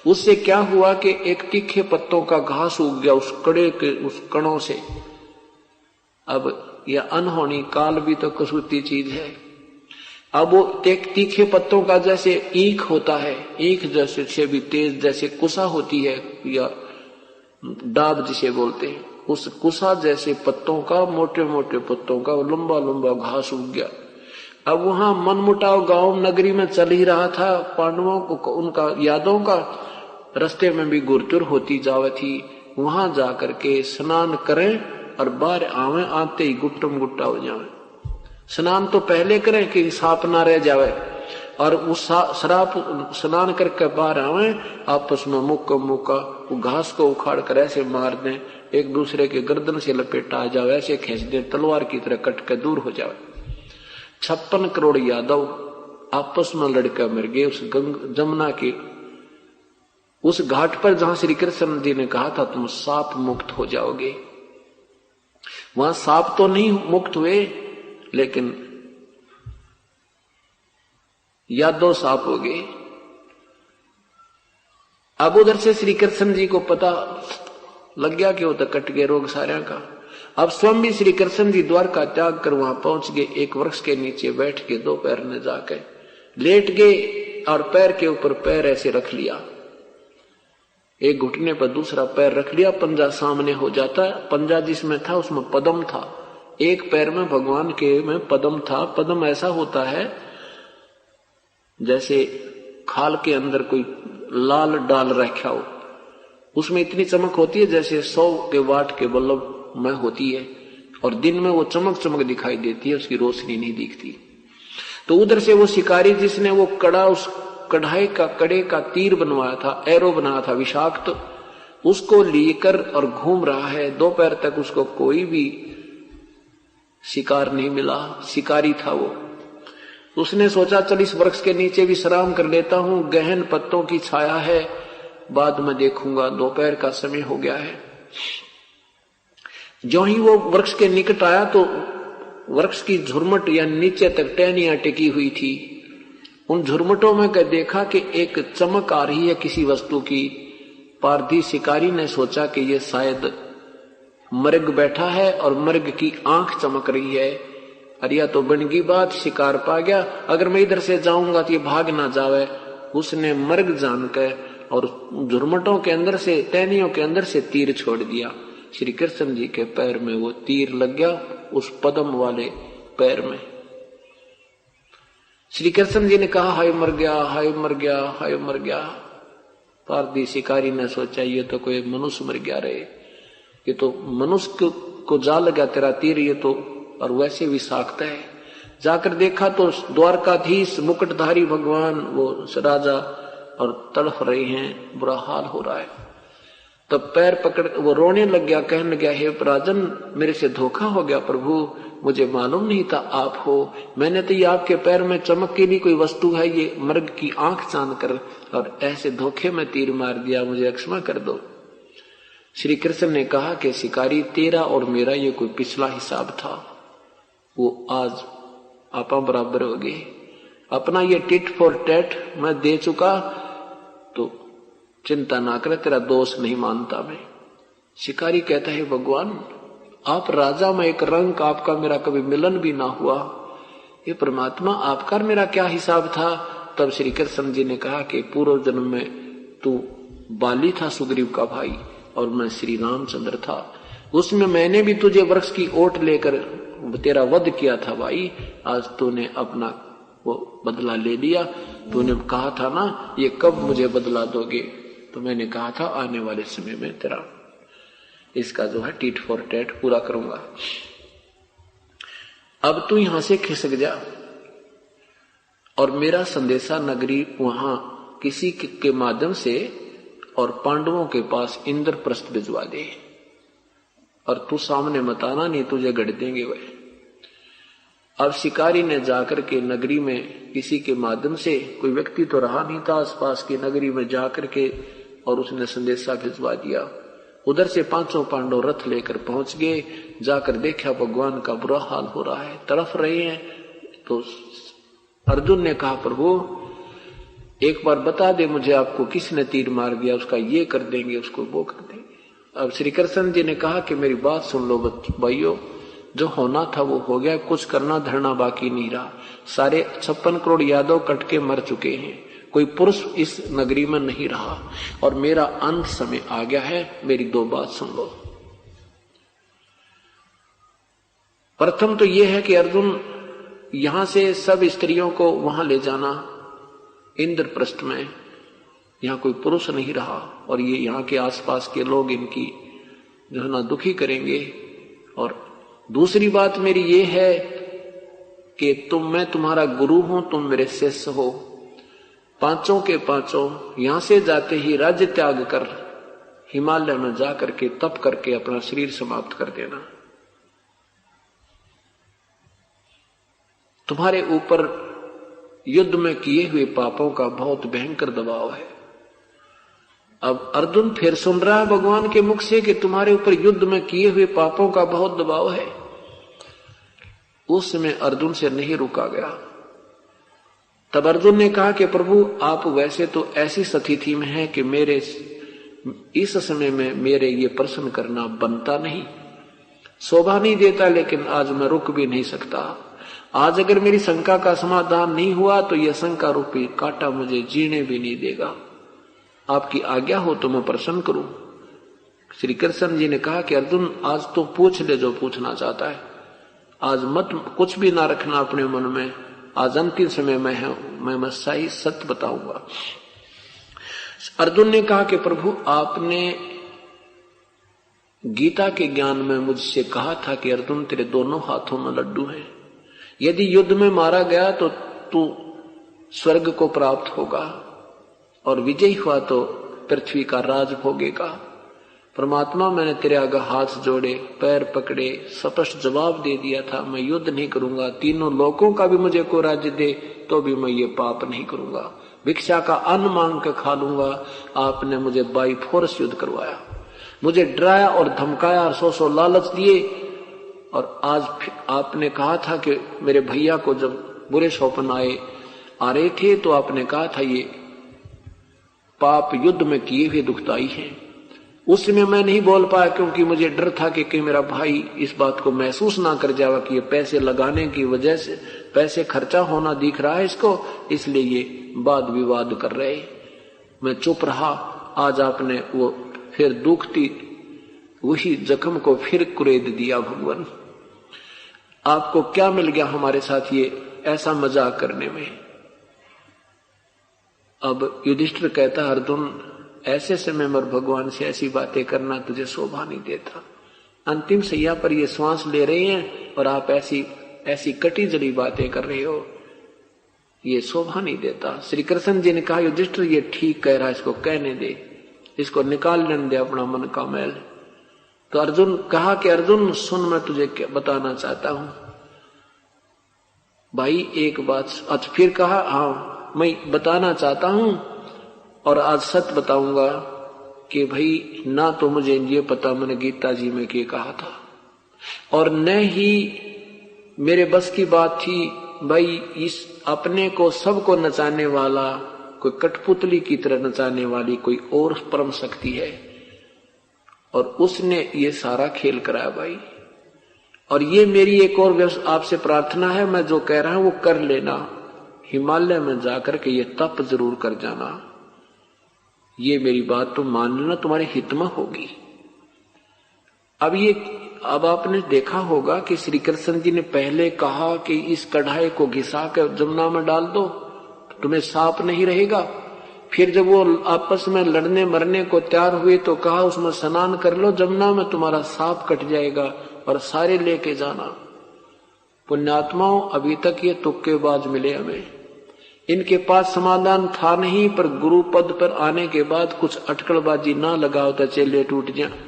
उससे क्या हुआ कि एक तीखे पत्तों का घास उग गया उस कड़े के उस कणों से। अब यह अनहोनी काल भी तो कसूती चीज है। अब वो तीखे पत्तों का जैसे ईख होता है, ईख जैसे से भी तेज जैसे कुसा होती है, या डाब जिसे बोलते हैं, उस कुसा जैसे पत्तों का, मोटे मोटे पत्तों का लंबा लंबा घास उग गया। अब वहां मनमुटाव गांव नगरी में चल ही रहा था। पांडवों को, उनका यादवों का रास्ते में भी गुरचुर होती जावे थी। वहां जाकर के स्नान करें और बाहर आवे, आते ही गुट्टम गुट्टा हो जावे। स्नान तो पहले करें कि साप ना रह जावे, और उस शराब स्नान करके बाहर आवे, आपस में मुक्का वो घास को उखाड़ कर ऐसे मार दें, एक दूसरे के गर्दन से लपेटा आ जावे, ऐसे खींच दे, तलवार की तरह कट के दूर हो जावे। 56 करोड़ यादव आपस में लड़कर मर गए उस जमुना के उस घाट पर जहां श्री कृष्ण जी ने कहा था तुम साप मुक्त हो जाओगे। वहां साप तो नहीं मुक्त हुए, लेकिन यादव साप हो गए। अब उधर से श्री कृष्ण जी को पता लग गया कि वो तो कट गए रोग सारे का। अब स्वयं भी श्री कृष्ण जी द्वारका त्याग कर वहां पहुंच गए। एक वृक्ष के नीचे बैठ के 2 पैर में जाकर लेट गए और पैर के ऊपर पैर ऐसे रख लिया, एक घुटने पर दूसरा पैर रख लिया, पंजा सामने हो जाता है। पंजा जिसमें था उसमें पद्म था, एक पैर में भगवान के में पद्म था। पद्म ऐसा होता है जैसे खाल के अंदर कोई लाल डाल रखा हो, उसमें इतनी चमक होती है जैसे 100 के वाट के बल्ब में होती है, और दिन में वो चमक चमक दिखाई देती है, उसकी रोशनी नहीं दिखती। तो उधर से वो शिकारी जिसने वो कड़ा, उस कढ़ाई का कड़े का तीर बनवाया था, एरो बनाया था विषाक्त, उसको लेकर और घूम रहा है। 2 पैर तक उसको कोई भी शिकार नहीं मिला, शिकारी था वो। उसने सोचा चल इस वृक्ष के नीचे विश्राम कर लेता हूं, गहन पत्तों की छाया है, बाद में देखूंगा, दोपहर का समय हो गया है। जो ही वो वृक्ष के निकट आया तो वृक्ष की झुरमट या नीचे तक टहनियां टिकी हुई थी। उन झुरमटों में कर देखा कि एक चमक आ रही है किसी वस्तु की। पारधी शिकारी ने सोचा कि ये शायद मृग बैठा है और मृग की आंख चमक रही है। अरे या तो बन गई बात, शिकार पा गया, अगर मैं इधर से जाऊंगा तो ये भाग ना जावे। उसने मृग जानकर और झुरमटों के अंदर से, टहनियों के अंदर से तीर छोड़ दिया। श्री कृष्ण जी के पैर में वो तीर लग गया, उस पद्म वाले पैर में। श्री कृष्ण जी ने कहा हाय मर गया, हाय मर गया, हाय मर गया। पारदी शिकारी ने सोचा ये तो कोई मनुष्य मर गया रे, ये तो मनुष्य को जा लगा तेरा तीर, ये तो और वैसे विषाक्त है। जाकर देखा तो द्वारकाधीश मुकुटधारी भगवान वो राजा और तड़फ रहे हैं, बुरा हाल हो रहा है। तब पैर पकड़ वो रोने लग गया, कहने लगा हे राजन मेरे से धोखा हो गया प्रभु, मुझे मालूम नहीं था आप हो। मैंने तो ये आपके पैर में चमक की भी कोई वस्तु है, ये मर्ग की आंख चांद कर और ऐसे धोखे में तीर मार दिया, मुझे क्षमा कर दो। श्री कृष्ण ने कहा कि शिकारी तेरा और मेरा ये कोई पिछला हिसाब था, वो आज आपा बराबर हो गए। अपना ये टिट फॉर टैट मैं दे चुका, तो चिंता ना करे, तेरा दोष नहीं मानता मैं। शिकारी कहता है भगवान आप राजा में एक रंग, आपका मेरा कभी मिलन भी ना हुआ, ये परमात्मा आपका मेरा क्या हिसाब था। तब श्री कृष्ण जी ने कहा कि पूर्व जन्म में तू बाली था सुग्रीव का भाई और मैं श्री रामचंद्र था, उसमें मैंने भी तुझे वृक्ष की ओट लेकर तेरा वध किया था भाई। आज तूने अपना वो बदला ले लिया। तूने कहा था ना ये कब मुझे बदला दोगे, तो मैंने कहा था आने वाले समय में तेरा इसका जो है टीट फॉर टैट पूरा करूंगा। अब तू यहां से खिसक जा और मेरा संदेशा नगरी वहां किसी के माध्यम से और पांडवों के पास इंद्रप्रस्थ भिजवा दे, और तू सामने मत आना, नहीं तुझे गढ़ देंगे वह। अब शिकारी ने जाकर के नगरी में किसी के माध्यम से, कोई व्यक्ति तो रहा नहीं था आसपास की नगरी में, जाकर के और उसने संदेशा भिजवा दिया। उधर से पांचों पांडव रथ लेकर पहुंच गए। जाकर देखा भगवान का बुरा हाल हो रहा है, तड़फ रहे हैं। तो अर्जुन ने कहा प्रभु एक बार बता दे मुझे आपको किसने तीर मार दिया, उसका ये कर देंगे, उसको वो कर देंगे। अब श्री कृष्ण जी ने कहा कि मेरी बात सुन लो भाइयों, जो होना था वो हो गया, कुछ करना धरना बाकी नहीं रहा। सारे 56 करोड़ यादव कट के मर चुके हैं, कोई पुरुष इस नगरी में नहीं रहा और मेरा अंत समय आ गया है। मेरी दो बात सुन लो। प्रथम तो यह है कि अर्जुन यहां से सब स्त्रियों को वहां ले जाना इंद्रप्रस्थ में, यहां कोई पुरुष नहीं रहा और ये यहाँ के आसपास के लोग इनकी जो है ना दुखी करेंगे। और दूसरी बात मेरी ये है कि मैं तुम्हारा गुरु हूं, तुम मेरे शिष्य हो। पांचों के पांचों यहां से जाते ही राज्य त्याग कर हिमालय में जाकर के तप करके अपना शरीर समाप्त कर देना। तुम्हारे ऊपर युद्ध में किए हुए पापों का बहुत भयंकर दबाव है। अब अर्जुन फिर सुन रहा है भगवान के मुख से कि तुम्हारे ऊपर युद्ध में किए हुए पापों का बहुत दबाव है। उस समय अर्जुन से नहीं रुका गया। तब अर्जुन ने कहा कि प्रभु आप वैसे तो ऐसी स्थिति में हैं कि मेरे इस समय में मेरे ये प्रश्न करना बनता नहीं, शोभा नहीं देता, लेकिन आज मैं रुक भी नहीं सकता। आज अगर मेरी शंका का समाधान नहीं हुआ तो यह शंका रूपी कांटा मुझे जीने भी नहीं देगा। आपकी आज्ञा हो तो मैं प्रश्न करूं। श्री कृष्ण जी ने कहा कि अर्जुन आज तो पूछ ले जो पूछना चाहता है, आज मत कुछ भी ना रखना अपने मन में। आज अंतिम समय में है, मैं सही सत्य बताऊंगा। अर्जुन ने कहा कि प्रभु आपने गीता के ज्ञान में मुझसे कहा था कि अर्जुन तेरे दोनों हाथों में लड्डू हैं, यदि युद्ध में मारा गया तो तू स्वर्ग को प्राप्त होगा और विजयी हुआ तो पृथ्वी का राज भोगेगा। परमात्मा मैंने तेरे आगे हाथ जोड़े, पैर पकड़े, स्पष्ट जवाब दे दिया था मैं युद्ध नहीं करूंगा, तीनों लोकों का भी मुझे को राज्य दे तो भी मैं ये पाप नहीं करूंगा, भिक्षा का अन्न मांग कर खा लूंगा। आपने मुझे बाई फोर्स युद्ध करवाया, मुझे डराया और धमकाया और 100 लालच दिए। और आज आपने कहा था कि मेरे भैया को जब बुरे स्वप्न आ रहे थे तो आपने कहा था ये पाप युद्ध में किए हुए दुखदाई हैं। उस समय मैं नहीं बोल पाया क्योंकि मुझे डर था कि मेरा भाई इस बात को महसूस ना कर जाएगा कि ये पैसे लगाने की वजह से पैसे खर्चा होना दिख रहा है इसको, इसलिए ये वाद विवाद कर रहे। मैं चुप रहा। आज आपने वो फिर दुखती वही जख्म को फिर कुरेद दिया। भगवान आपको क्या मिल गया हमारे साथ ये ऐसा मजाक करने में? अब युधिष्ठिर कहता, अर्जुन ऐसे समय में भगवान से ऐसी बातें करना तुझे शोभा नहीं देता। अंतिम सैया पर ये श्वास ले रहे हैं और आप ऐसी ऐसी कटी जली बातें कर रहे हो, ये शोभा नहीं देता। श्री कृष्ण जी ने कहा, युधिष्ठिर ये ठीक कह रहा है, इसको कहने दे, इसको निकाल लेने दे अपना मन का मैल। तो अर्जुन कहा कि अर्जुन सुन, मैं तुझे क्या बताना चाहता हूं भाई एक बात। आज फिर कहा, हाँ मैं बताना चाहता हूं और आज सच बताऊंगा कि भाई ना तो मुझे ये पता मैंने गीता जी में क्या कहा था और न ही मेरे बस की बात थी भाई इस अपने को सबको नचाने वाला, कोई कठपुतली की तरह नचाने वाली कोई और परम शक्ति है और उसने ये सारा खेल कराया भाई। और ये मेरी एक और आपसे प्रार्थना है, मैं जो कह रहा हूं वो कर लेना, हिमालय में जाकर के ये तप जरूर कर जाना, ये मेरी बात तो मान लेना, तुम्हारे हित में होगी। अब आपने देखा होगा कि श्री कृष्ण जी ने पहले कहा कि इस कढ़ाई को घिसा कर जमुना में डाल दो, तुम्हें सांप नहीं रहेगा। फिर जब वो आपस में लड़ने मरने को तैयार हुए तो कहा उसमें स्नान कर लो जमुना में, तुम्हारा सांप कट जाएगा और सारे लेके जाना। पुण्यात्माओं, अभी तक ये तुक्केबाज मिले हमें, इनके पास समाधान था नहीं, पर गुरु पद पर आने के बाद कुछ अटकलबाजी ना लगाओ तो चेले टूट जाए।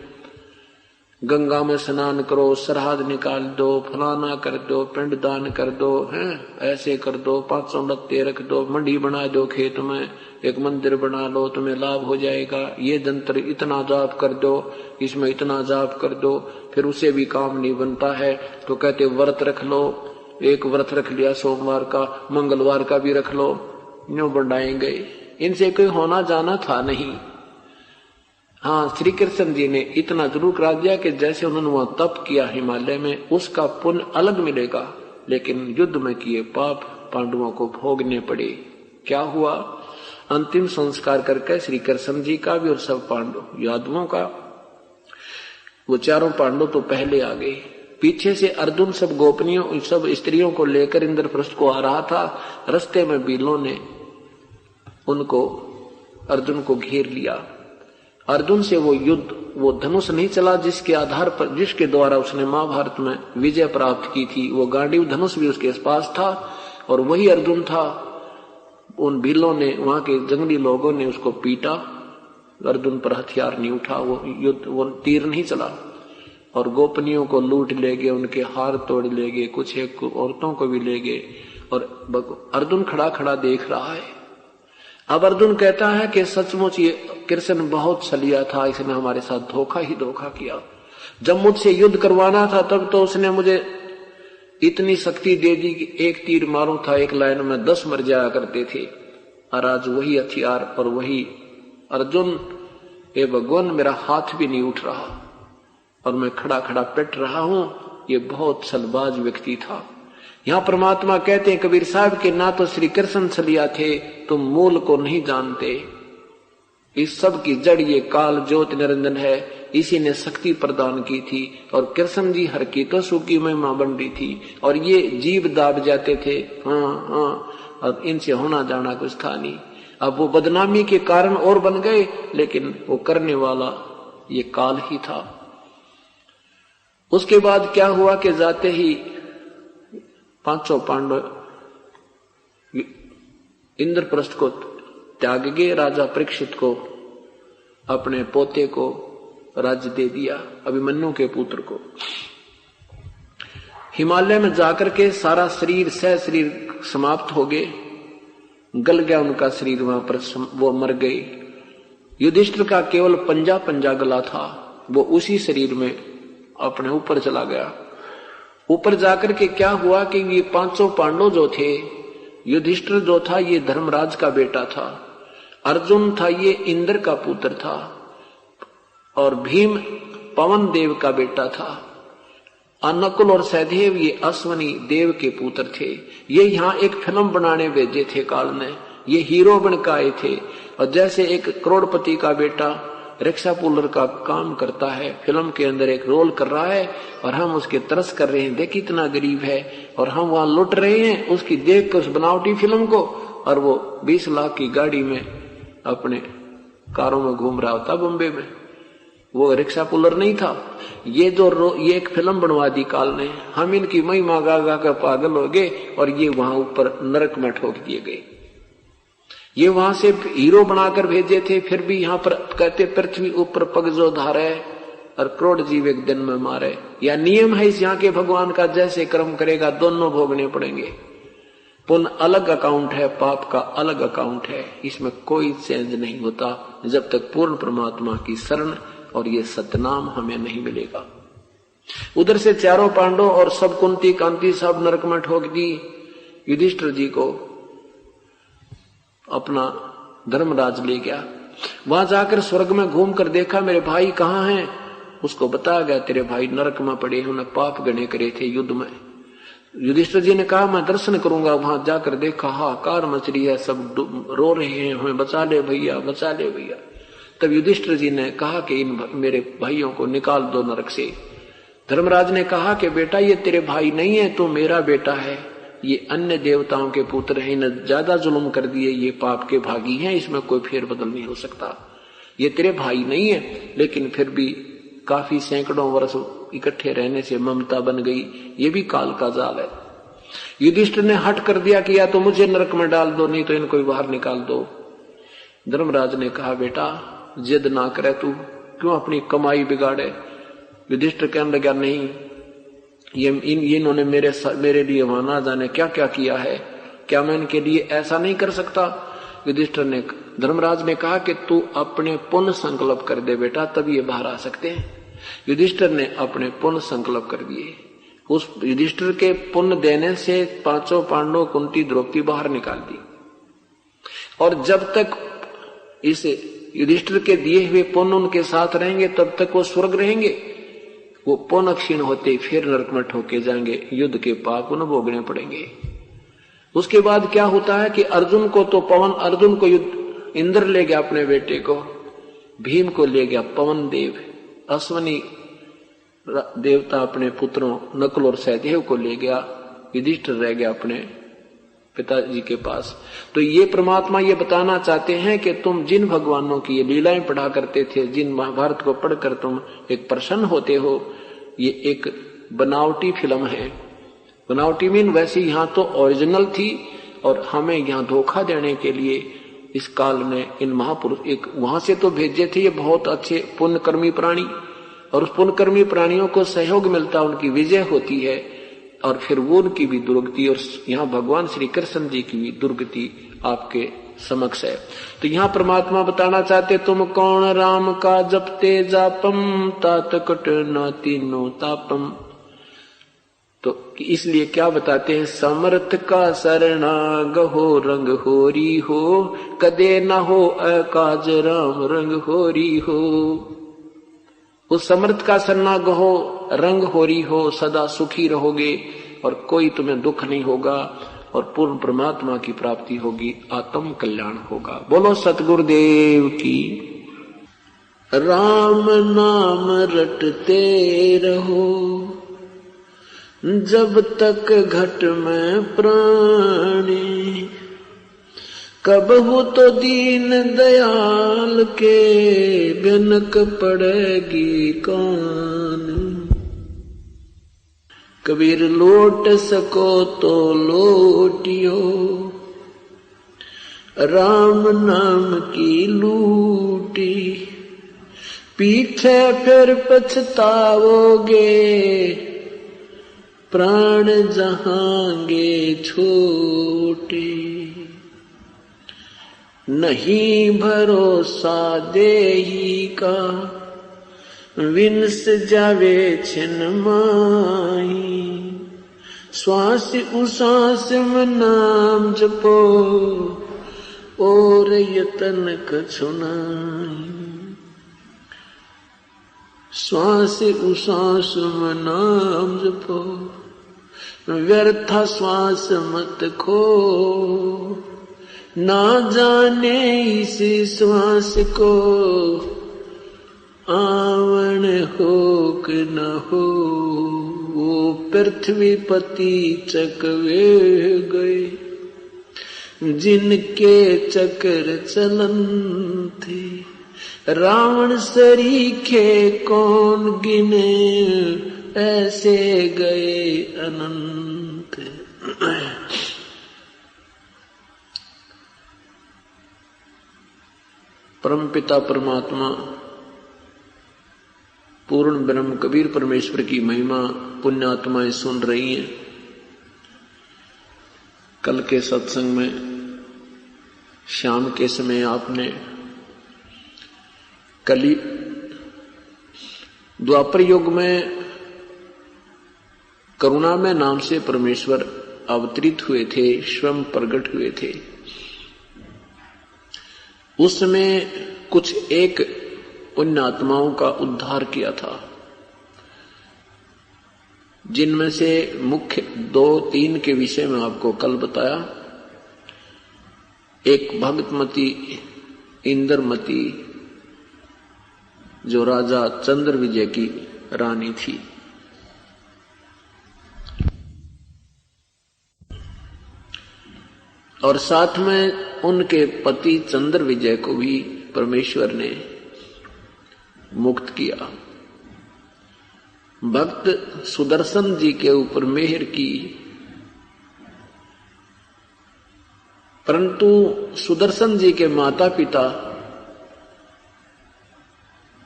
गंगा में स्नान करो, सरहद निकाल दो, फलाना कर दो, पिंड दान कर दो, हैं ऐसे कर दो, 500 लत्ते रख दो, मंडी बना दो, खेत में एक मंदिर बना लो, तुम्हें लाभ हो जाएगा, ये जंतर इतना जाप कर दो, इसमें इतना जाप कर दो, फिर उसे भी काम नहीं बनता है तो कहते व्रत रख लो, एक व्रत रख लिया सोमवार का, मंगलवार का भी रख लो, यूं बढ़ाएंगे। इनसे कोई होना जाना था नहीं। हाँ, श्री कृष्ण जी ने इतना जरूर करा दिया कि जैसे उन्होंने वहां तप किया हिमालय में, उसका पुण्य अलग मिलेगा, लेकिन युद्ध में किए पाप पांडवों को भोगने पड़े। क्या हुआ? अंतिम संस्कार करके श्री कृष्ण जी का भी और सब पांडव यादवों का, वो चारों पांडव तो पहले आ गए, पीछे से अर्जुन सब गोपनियों सब स्त्रियों को लेकर इंद्रप्रस्थ को आ रहा था। रास्ते में बीलों ने उनको अर्जुन को घेर लिया। अर्जुन से वो युद्ध, वो धनुष नहीं चला जिसके आधार पर, जिसके द्वारा उसने महाभारत में विजय प्राप्त की थी, वो गांडीव धनुष भी उसके पास था और वही अर्जुन था। उन भीलों ने, वहां के जंगली लोगों ने उसको पीटा, अर्जुन पर हथियार नहीं उठा, वो युद्ध, वो तीर नहीं चला और गोपनियों को लूट ले गए, उनके हार तोड़ ले गए, कुछ एक औरतों को भी ले गए और अर्जुन खड़ा खड़ा देख रहा है। अब अर्जुन कहता है कि सचमुच ये कृष्ण बहुत छलिया था, इसने हमारे साथ धोखा ही धोखा किया। जब मुझसे युद्ध करवाना था तब तो उसने मुझे इतनी शक्ति दे दी कि एक तीर मारूं था एक लाइन में 10 मर जाया करते थे, और आज वही हथियार और वही अर्जुन, हे भगवान मेरा हाथ भी नहीं उठ रहा और मैं खड़ा खड़ा पिट रहा हूं। ये बहुत छलबाज व्यक्ति था। यहां परमात्मा कहते हैं कबीर साहब के, ना तो श्री कृष्ण छलिया थे, तुम मूल को नहीं जानते, इस सब की जड़ ये काल ज्योति निरंजन है, इसी ने शक्ति प्रदान की थी और कृष्ण जी हर की तो सुखी महिमा बन रही थी और ये जीव दाब जाते थे। हाँ, और इनसे होना जाना कुछ था नहीं। अब वो बदनामी के कारण और बन गए, लेकिन वो करने वाला ये काल ही था। उसके बाद क्या हुआ कि जाते ही 500 पांडव इंद्रप्रस्थ को त्याग गए, राजा परीक्षित को, अपने पोते को राज्य दे दिया, अभिमन्यु के पुत्र को। हिमालय में जाकर के सारा शरीर शरीर समाप्त हो गए, गल गया उनका शरीर, वहां पर वो मर गए। युधिष्ठिर का केवल पंजा पंजा गला था, वो उसी शरीर में अपने ऊपर चला गया। ऊपर जाकर के क्या हुआ कि ये 500 पांडव जो थे, युधिष्ठिर जो था ये धर्मराज का बेटा था, अर्जुन था ये इंद्र का पुत्र था और भीम पवन देव का बेटा था, नकुल और सहदेव ये अश्वनी देव के पुत्र थे। ये यहाँ एक फिल्म बनाने भेजे थे काल ने, ये हीरो बन के आए थे। और जैसे एक करोड़पति का बेटा रिक्शा पुलर का काम करता है, फिल्म के अंदर एक रोल कर रहा है और हम उसके तरस कर रहे हैं, देख इतना गरीब है, और हम वहां लुट रहे हैं उसकी देख कर उस बनावटी फिल्म को, और वो 20 लाख की गाड़ी में अपने कारों में घूम रहा होता बॉम्बे में। वो रिक्शा पुलर नहीं था। ये एक फिल्म बनवा दी काल ने, हम इनकी महिमा गा गा कर पागल हो गए और ये वहां ऊपर नरक में ठोक दिए गए। ये वहां से हीरो बनाकर भेजे थे, फिर भी यहाँ पर कहते पृथ्वी ऊपर पग जो धारे और करोड़ जीव एक दिन में मारे। या नियम है इस यहाँ के भगवान का, जैसे कर्म करेगा दोनों भोगने पड़ेंगे। पुण्य अलग अकाउंट है, पाप का अलग अकाउंट है, इसमें कोई चेंज नहीं होता जब तक पूर्ण परमात्मा की शरण और ये सतनाम हमें नहीं मिलेगा। उधर से चारों पांडव और सब कुंती कांति सब नरक में ठोक दी। युधिष्ठिर जी को अपना धर्मराज ले गया। वहां जाकर स्वर्ग में घूम कर देखा मेरे भाई कहाँ हैं। उसको बताया गया तेरे भाई नरक में पड़े, उन्होंने पाप गणे करे थे युद्ध में। युधिष्ठिर जी ने कहा मैं दर्शन करूंगा। वहां जाकर देखा हाहाकार मच रही है, सब रो रहे हैं, हमें बचा ले भैया, बचा ले भैया। तब युधिष्ठिर जी ने कहा कि इन मेरे भाइयों को निकाल दो नरक से। धर्मराज ने कहा कि बेटा ये तेरे भाई नहीं है, तू मेरा बेटा है। ये अन्य देवताओं के पुत्र हैं, इन्हें ज्यादा जुल्म कर दिए, ये पाप के भागी हैं, इसमें कोई फेरबदल नहीं हो सकता। ये तेरे भाई नहीं है, लेकिन फिर भी काफी सैकड़ों वर्ष इकट्ठे रहने से ममता बन गई, ये भी काल का जाल है। युधिष्ठिर ने हट कर दिया कि या तो मुझे नरक में डाल दो, नहीं तो इनको बाहर निकाल दो। धर्मराज ने कहा बेटा जिद ना करे, तू क्यों अपनी कमाई बिगाड़े। युधिष्ठिर कहने लगा नहीं, ये इन्होंने मेरे लिए वहां ना जाने क्या क्या किया है, क्या मैं इनके लिए ऐसा नहीं कर सकता। युधिष्ठिर ने धर्मराज ने कहा कि तू अपने पुण्य संकल्प कर दे बेटा, तब ये बाहर आ सकते हैं। युधिष्ठिर ने अपने पुण्य संकल्प कर दिए। उस युधिष्ठिर के पुण्य देने से पांचों पांडव कुंती द्रौपदी बाहर निकाल दी। और जब तक इस युधिष्ठिर के दिए हुए पुण्य उनके साथ रहेंगे तब तक वो स्वर्ग रहेंगे। वो पुण्य क्षीण होते फिर नरक में ठोके जाएंगे, युद्ध के पाप उन्हें भोगने पड़ेंगे। उसके बाद क्या होता है कि अर्जुन को तो पवन, अर्जुन को इंद्र ले गया अपने बेटे को, भीम को ले गया पवन देव, अश्वनी देवता अपने पुत्रों नकुल और सहदेव को ले गया, युधिष्ठिर रह गया अपने पिताजी के पास। तो ये परमात्मा ये बताना चाहते हैं कि तुम जिन भगवानों की ये लीलाएं पढ़ा करते थे, जिन महाभारत को पढ़कर तुम एक प्रसन्न होते हो, ये एक बनावटी फिल्म है। बनावटी मीन वैसे यहाँ तो ओरिजिनल थी, और हमें यहाँ धोखा देने के लिए इस काल ने इन महापुरुष एक वहां से तो भेजे थे, ये बहुत अच्छे पुण्यकर्मी प्राणी, और उस पुण्यकर्मी प्राणियों को सहयोग मिलता, उनकी विजय होती है, और फिर वो उनकी भी दुर्गति, और यहाँ भगवान श्री कृष्ण जी की भी दुर्गति आपके समक्ष है। तो यहाँ परमात्मा बताना चाहते तुम कौन राम का जपते जापम तात कट न तीनो तापम। तो इसलिए क्या बताते हैं, समर्थ का शरणा गहो रंग होरी हो, कदे न हो अकाज राम रंग होरी हो। उस समर्थ का शरणा गहो रंग होरी हो, सदा सुखी रहोगे और कोई तुम्हें दुख नहीं होगा, और पूर्ण परमात्मा की प्राप्ति होगी, आत्म कल्याण होगा। बोलो सतगुरुदेव की। राम नाम रटते रहो जब तक घट में प्राणी, कब हो तो दीन दयाल के बिनक पड़ेगी कान। कबीर लौट सको तो लौटियो, राम नाम की लूटी, पीछे फिर पछताओगे, प्राण जहांगे छोटे। नहीं भरोसा देही का, विंस जावे छिन माही। श्वास उश्वास में नाम जपो, और यतन कछु नाहीं। श्वास उश्वास में नाम जपो, व्यर्था श्वास मत खो। ना जाने इस श्वास को, आवन हो कि न हो। वो पृथ्वी पति चकवे गए, जिनके चक्र चलन थे, रावण सरीखे कौन गिने, ऐसे गए अनंत। परमपिता परमात्मा पूर्ण ब्रह्म कबीर परमेश्वर की महिमा पुण्यात्माएं सुन रही हैं। कल के सत्संग में शाम के समय आपने कली द्वापर युग में करुणामय नाम से परमेश्वर अवतरित हुए थे, स्वयं प्रकट हुए थे। उसमें कुछ एक पुण्यात्माओं का उद्धार किया था, जिनमें से मुख्य 2-3 के विषय में आपको कल बताया। एक भगतमती इंद्रमती जो राजा चंद्र विजय की रानी थी, और साथ में उनके पति चंद्र विजय को भी परमेश्वर ने मुक्त किया। भक्त सुदर्शन जी के ऊपर मेहर की, परंतु सुदर्शन जी के माता पिता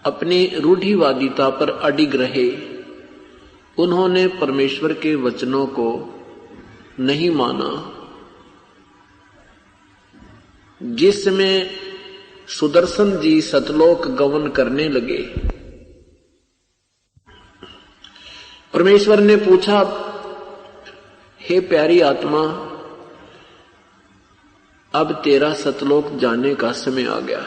अपनी रूढ़िवादिता पर अडिग रहे। उन्होंने परमेश्वर के वचनों को नहीं माना, जिसमें सुदर्शन जी सतलोक गमन करने लगे। परमेश्वर ने पूछा, हे प्यारी आत्मा, अब तेरा सतलोक जाने का समय आ गया।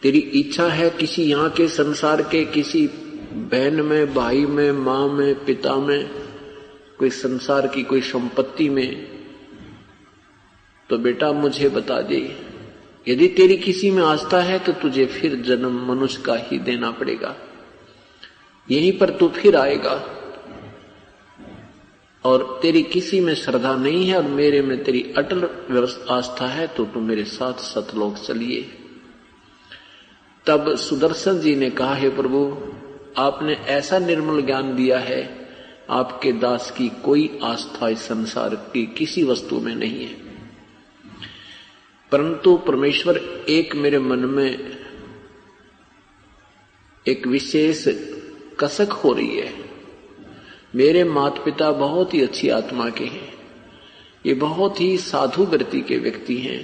तेरी इच्छा है किसी यहाँ के संसार के किसी बहन में, भाई में, माँ में, पिता में, कोई संसार की कोई संपत्ति में, तो बेटा मुझे बता दे। यदि तेरी किसी में आस्था है तो तुझे फिर जन्म मनुष्य का ही देना पड़ेगा, यहीं पर तू फिर आएगा। और तेरी किसी में श्रद्धा नहीं है और मेरे में तेरी अटल आस्था है तो तू मेरे साथ सतलोक चलिए। तब सुदर्शन जी ने कहा, हे प्रभु, आपने ऐसा निर्मल ज्ञान दिया है, आपके दास की कोई आस्था इस संसार की किसी वस्तु में नहीं है। परंतु परमेश्वर, एक मेरे मन में एक विशेष कसक हो रही है। मेरे माता पिता बहुत ही अच्छी आत्मा के हैं, ये बहुत ही साधु वृत्ति के व्यक्ति हैं,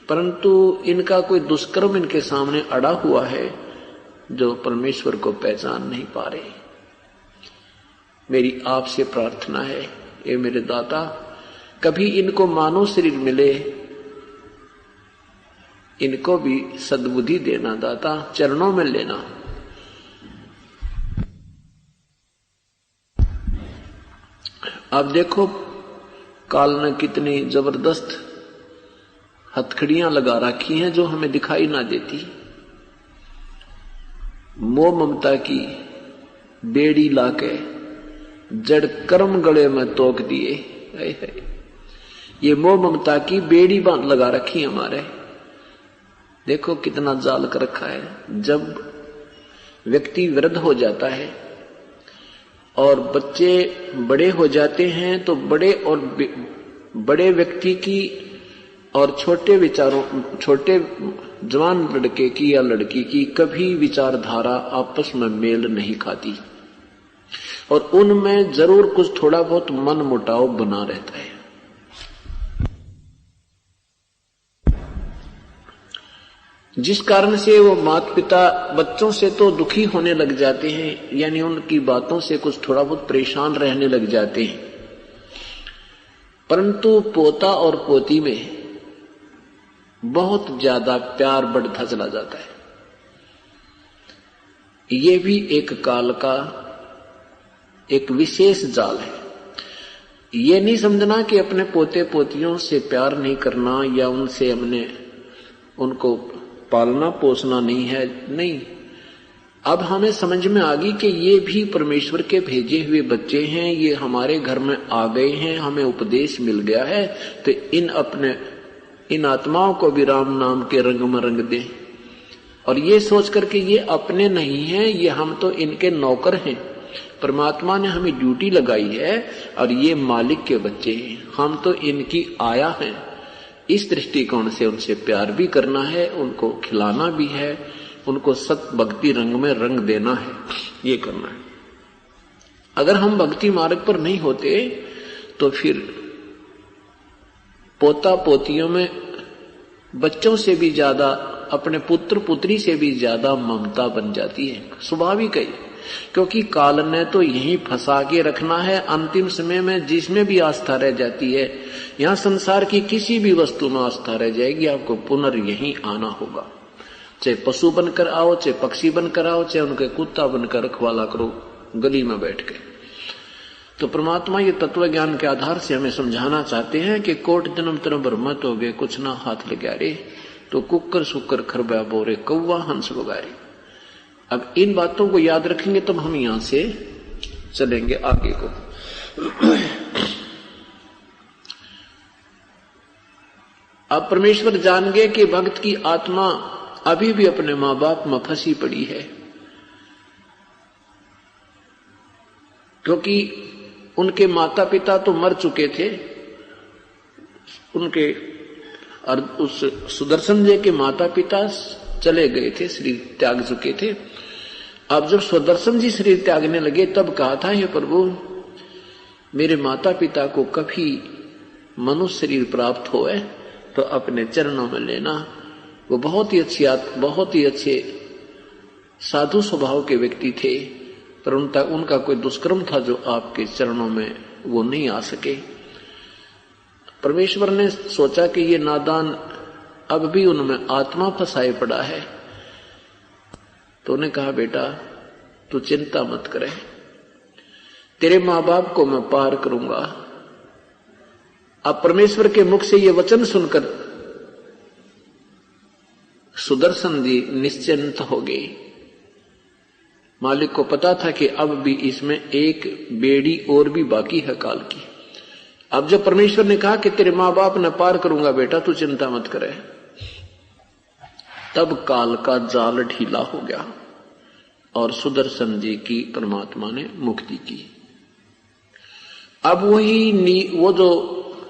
परंतु इनका कोई दुष्कर्म इनके सामने अड़ा हुआ है जो परमेश्वर को पहचान नहीं पा रहे। मेरी आपसे प्रार्थना है, ये मेरे दाता, कभी इनको मानव शरीर मिले, इनको भी सद्बुद्धि देना दाता, चरणों में लेना। अब देखो काल ने कितनी जबरदस्त हथकड़ियां लगा रखी हैं जो हमें दिखाई ना देती। मोह ममता की बेड़ी लाके जड़ कर्म गले में तोक दिए। ये मोह ममता की बेड़ी बांध लगा रखी हमारे। देखो कितना जाल कर रखा है। जब व्यक्ति वृद्ध हो जाता है और बच्चे बड़े हो जाते हैं तो बड़े व्यक्ति की और छोटे विचारों, छोटे जवान लड़के की या लड़की की कभी विचारधारा आपस में मेल नहीं खाती और उनमें जरूर कुछ थोड़ा बहुत मन मुटाव बना रहता है। जिस कारण से वो माता पिता बच्चों से तो दुखी होने लग जाते हैं, यानी उनकी बातों से कुछ थोड़ा बहुत परेशान रहने लग जाते हैं, परंतु पोता और पोती में बहुत ज्यादा प्यार बढ़ता चला जाता है। ये भी एक काल का एक विशेष जाल है। ये नहीं समझना कि अपने पोते पोतियों से प्यार नहीं करना या उनसे हमने उनको पालना पोसना नहीं है, नहीं। अब हमें समझ में आ गई कि ये भी परमेश्वर के भेजे हुए बच्चे हैं, ये हमारे घर में आ गए हैं, हमें उपदेश मिल गया है, तो इन आत्माओं को भी राम नाम के रंग में रंग दें। और ये सोच करके ये अपने नहीं हैं, ये हम तो इनके नौकर हैं, परमात्मा ने हमें ड्यूटी लगाई है और ये मालिक के बच्चे हैं, हम तो इनकी आया हैं। इस दृष्टिकोण से उनसे प्यार भी करना है, उनको खिलाना भी है, उनको सत भक्ति रंग में रंग देना है, ये करना है। अगर हम भक्ति मार्ग पर नहीं होते तो फिर पोता पोतियों में बच्चों से भी ज्यादा, अपने पुत्र पुत्री से भी ज्यादा ममता बन जाती है, स्वाभाविक है। क्योंकि काल ने तो यहीं फंसा के रखना है, अंतिम समय में जिसमें भी आस्था रह जाती है, यहाँ संसार की किसी भी वस्तु में आस्था रह जाएगी, आपको पुनर् यहीं आना होगा। चाहे पशु बनकर आओ, चाहे पक्षी बनकर आओ, चाहे उनके कुत्ता बनकर रखवाला करो गली में बैठ के। तो परमात्मा ये तत्व ज्ञान के आधार से हमें समझाना चाहते हैं कि कोट जन्म तरह भ्रमत हो गए, कुछ ना हाथ लगा रे, तो कुकर सुकर खरबा बोरे, कौवा हंस बगारे। अब इन बातों को याद रखेंगे तब हम यहां से चलेंगे आगे को। अब परमेश्वर जान गए कि भक्त की आत्मा अभी भी अपने मां बाप में फंसी पड़ी है, क्योंकि उनके माता पिता तो मर चुके थे, उनके और उस सुदर्शन जी के माता पिता चले गए थे, शरीर त्याग चुके थे। अब जब सुदर्शन जी शरीर त्यागने लगे तब कहा था, हे प्रभु मेरे माता पिता को कभी मनुष्य शरीर प्राप्त होए तो अपने चरणों में लेना। वो बहुत ही अच्छे साधु स्वभाव के व्यक्ति थे, पर उनका कोई दुष्कर्म था जो आपके चरणों में वो नहीं आ सके। परमेश्वर ने सोचा कि ये नादान अब भी उनमें आत्मा फंसाए पड़ा है, तो उन्हें कहा बेटा तू चिंता मत करे, तेरे मां बाप को मैं पार करूंगा। अब परमेश्वर के मुख से ये वचन सुनकर सुदर्शन जी निश्चिंत हो गए। मालिक को पता था कि अब भी इसमें एक बेड़ी और भी बाकी है काल की। अब जब परमेश्वर ने कहा कि तेरे मां बाप ने पार करूंगा बेटा, तू चिंता मत करे, तब काल का जाल ढीला हो गया और सुदर्शन जी की परमात्मा ने मुक्ति की। अब वो जो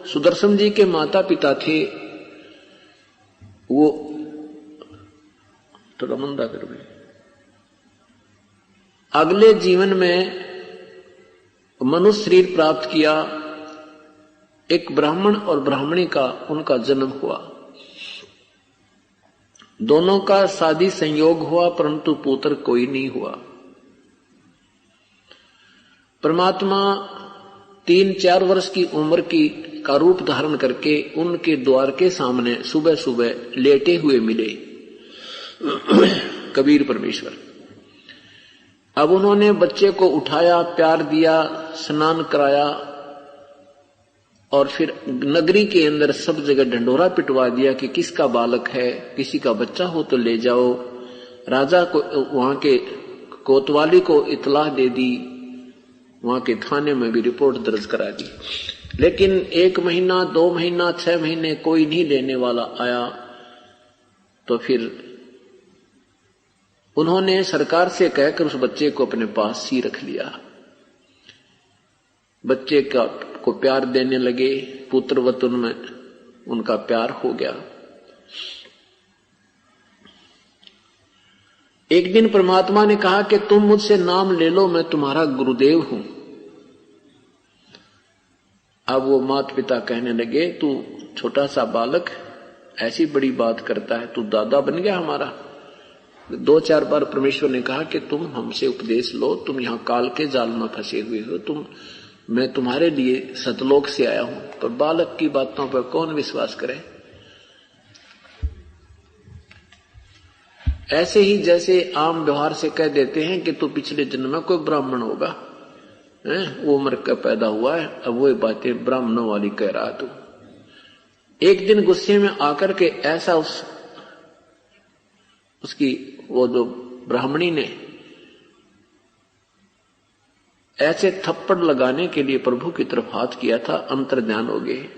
सुदर्शन जी के माता पिता थे, वो थोड़ा मंदा कर गए, अगले जीवन में मनुष्य शरीर प्राप्त किया, एक ब्राह्मण और ब्राह्मणी का उनका जन्म हुआ। दोनों का शादी संयोग हुआ, परंतु पुत्र कोई नहीं हुआ। परमात्मा 3-4 वर्ष की उम्र का रूप धारण करके उनके द्वार के सामने सुबह सुबह लेटे हुए मिले कबीर परमेश्वर। अब उन्होंने बच्चे को उठाया, प्यार दिया, स्नान कराया और फिर नगरी के अंदर सब जगह ढंढोरा पिटवा दिया कि किसका बालक है, किसी का बच्चा हो तो ले जाओ। राजा को, वहां के कोतवाली को इतला दे दी, वहां के थाने में भी रिपोर्ट दर्ज करा दी। लेकिन 1 महीना, 2 महीना, 6 महीने कोई नहीं लेने वाला आया। तो फिर उन्होंने सरकार से कहकर उस बच्चे को अपने पास ही रख लिया। बच्चे को प्यार देने लगे, पुत्रवत उनमें उनका प्यार हो गया। एक दिन परमात्मा ने कहा कि तुम मुझसे नाम ले लो, मैं तुम्हारा गुरुदेव हूं। अब वो माता पिता कहने लगे, तू छोटा सा बालक ऐसी बड़ी बात करता है, तू दादा बन गया हमारा। 2-4 बार परमेश्वर ने कहा कि तुम हमसे उपदेश लो, तुम यहां काल के जाल में फंसे हुए हो, मैं तुम्हारे लिए सतलोक से आया हूं। पर बालक की बातों पर कौन विश्वास करे। ऐसे ही जैसे आम व्यवहार से कह देते हैं कि तू पिछले जन्म में कोई ब्राह्मण होगा, वो मर कर पैदा हुआ है, अब वो बातें ब्राह्मणों वाली कह रहा तू। एक दिन गुस्से में आकर के ऐसा उसकी वो जो ब्राह्मणी ने ऐसे थप्पड़ लगाने के लिए प्रभु की तरफ हाथ किया था, अंतर ध्यान हो गए।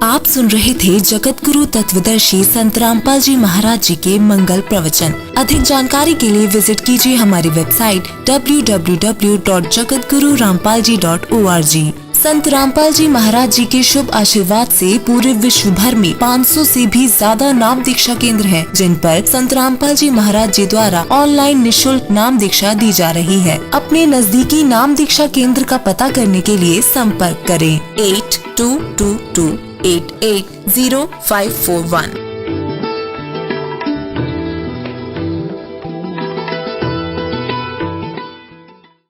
आप सुन रहे थे जगत गुरु तत्वदर्शी संत रामपाल जी महाराज जी के मंगल प्रवचन। अधिक जानकारी के लिए विजिट कीजिए हमारी वेबसाइट www.jagatgururampalji.org। संत रामपाल जी महाराज जी के शुभ आशीर्वाद से पूरे विश्व भर में 500 से भी ज्यादा नाम दीक्षा केंद्र हैं, जिन पर संत रामपाल जी महाराज जी द्वारा ऑनलाइन निशुल्क नाम दीक्षा दी जा रही है। अपने नजदीकी नाम दीक्षा केंद्र का पता करने के लिए संपर्क करें 8222880541।